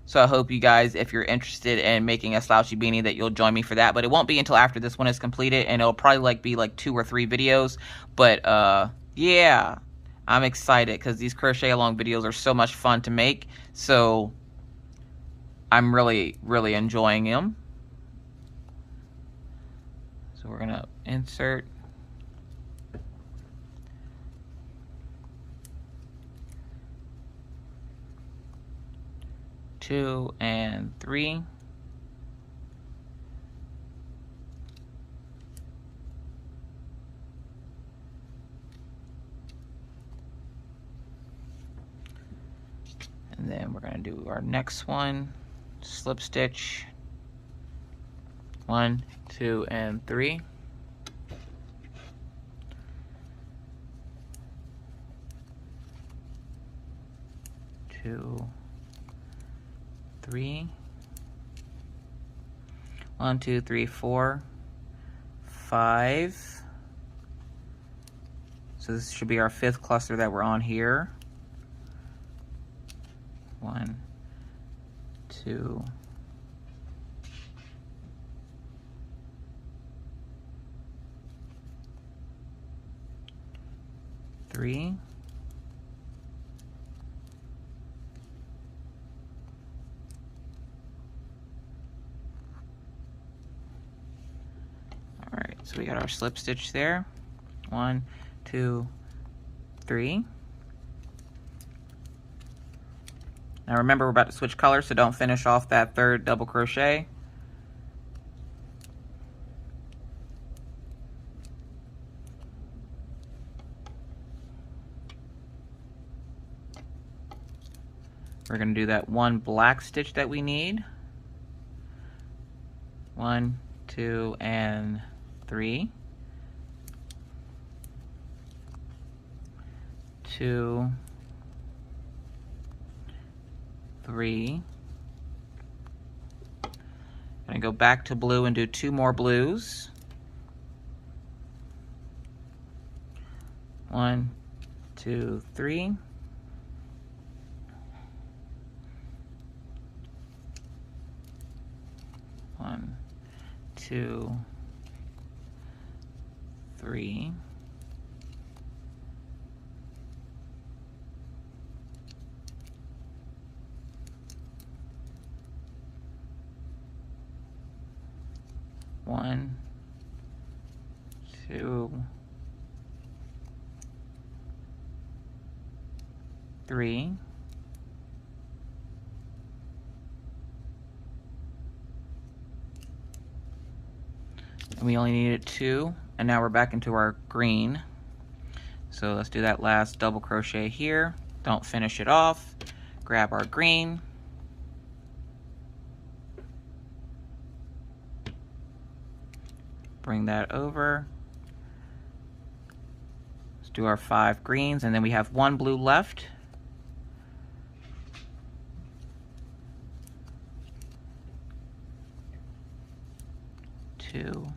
So I hope you guys, if you're interested in making a slouchy beanie, that you'll join me for that. But it won't be until after this one is completed, and it'll probably be like 2 or 3 videos. But yeah, I'm excited because these crochet along videos are so much fun to make. So I'm really, really enjoying them. So we're gonna insert. Two and 3. And then we're going to do our next one, slip stitch. 1, 2, and 3. 2, 3. 1, 2, 3, 4, 5. So this should be our 5th cluster that we're on here. 1, 2, 3. Alright, so we got our slip stitch there. 1, 2, 3. Now remember, we're about to switch colors, so don't finish off that 3rd double crochet. We're going to do that 1 black stitch that we need. 1, 2, and 3. 2, 3. Gonna go back to blue and do 2 more blues. 1, 2, 3. 1, 2, 3. 1, 2, 3. And we only needed 2, and now we're back into our green. So let's do that last double crochet here. Don't finish it off. Grab our green. Bring that over. Let's do our 5 greens, and then we have 1 blue left. 2,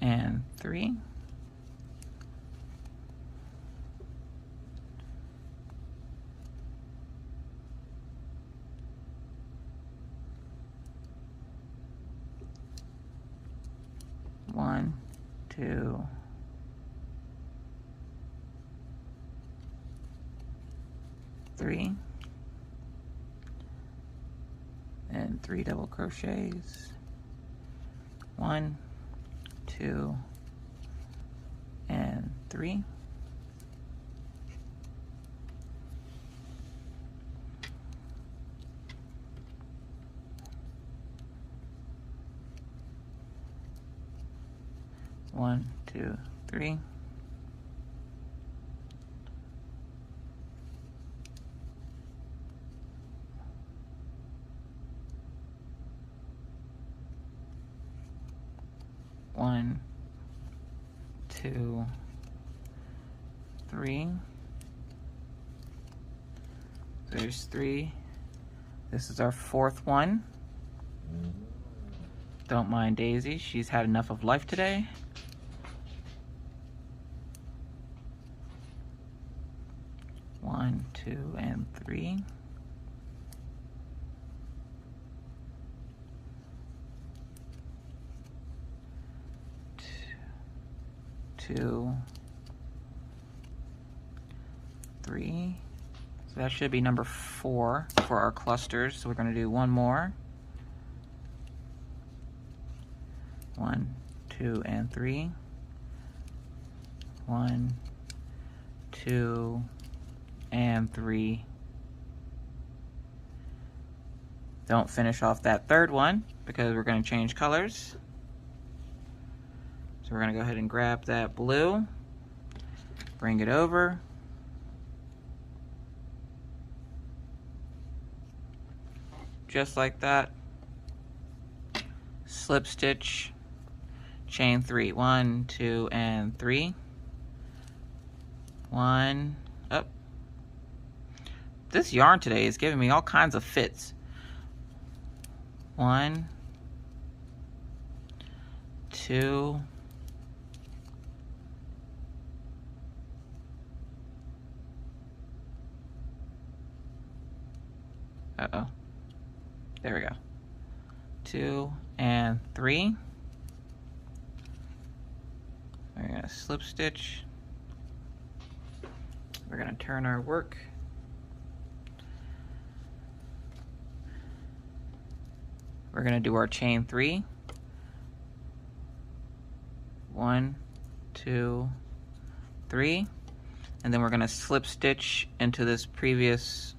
and 3. 1, 2, 3, and 3 double crochets. 1, 2, and 3. 1, 2, 3. 1, 2, 3. There's 3. This is our 4th one. Don't mind Daisy, she's had enough of life today. One, 2, and 3. 2, 3. So that should be number 4 for our clusters. So we're going to do one more. 1, 2, and 3. 1, 2, and 3. Don't finish off that 3rd one because we're going to change colors. So we're going to go ahead and grab that blue, bring it over, just like that, slip stitch, chain 3, 1, 2, and 3, 1, up. This yarn today is giving me all kinds of fits. 1, 2, uh-oh, there we go, 2 and 3. We're gonna slip stitch. We're gonna turn our work. We're gonna do our chain 3. 1, 2, 3, and then we're gonna slip stitch into this previous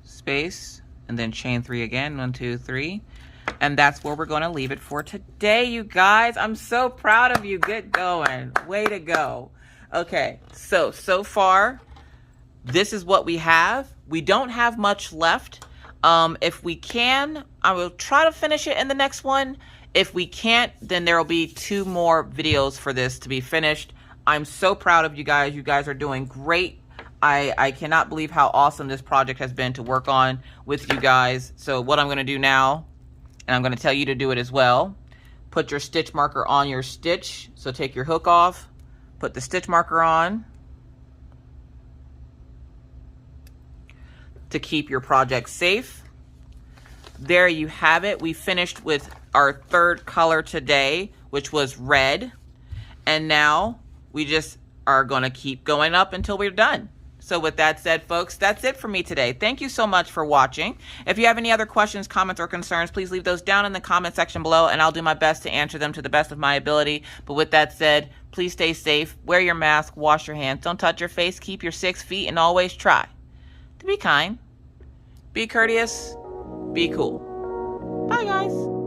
space and then chain 3 again. 1, 2, 3, and that's where we're going to leave it for today, you guys. I'm so proud of you. Good going, way to go. Okay, so far this is what we have. We don't have much left. If we can, I will try to finish it in the next one. If we can't, then there will be 2 more videos for this to be finished. I'm so proud of you guys. You guys are doing great. I cannot believe how awesome this project has been to work on with you guys. So what I'm going to do now, and I'm going to tell you to do it as well, put your stitch marker on your stitch. So take your hook off, put the stitch marker on to keep your project safe. There you have it. We finished with our 3rd color today, which was red. And now we just are going to keep going up until we're done. So with that said, folks, that's it for me today. Thank you so much for watching. If you have any other questions, comments, or concerns, please leave those down in the comment section below, and I'll do my best to answer them to the best of my ability. But with that said, please stay safe, wear your mask, wash your hands, don't touch your face, keep your 6 feet, and always try to be kind, be courteous, be cool. Bye, guys.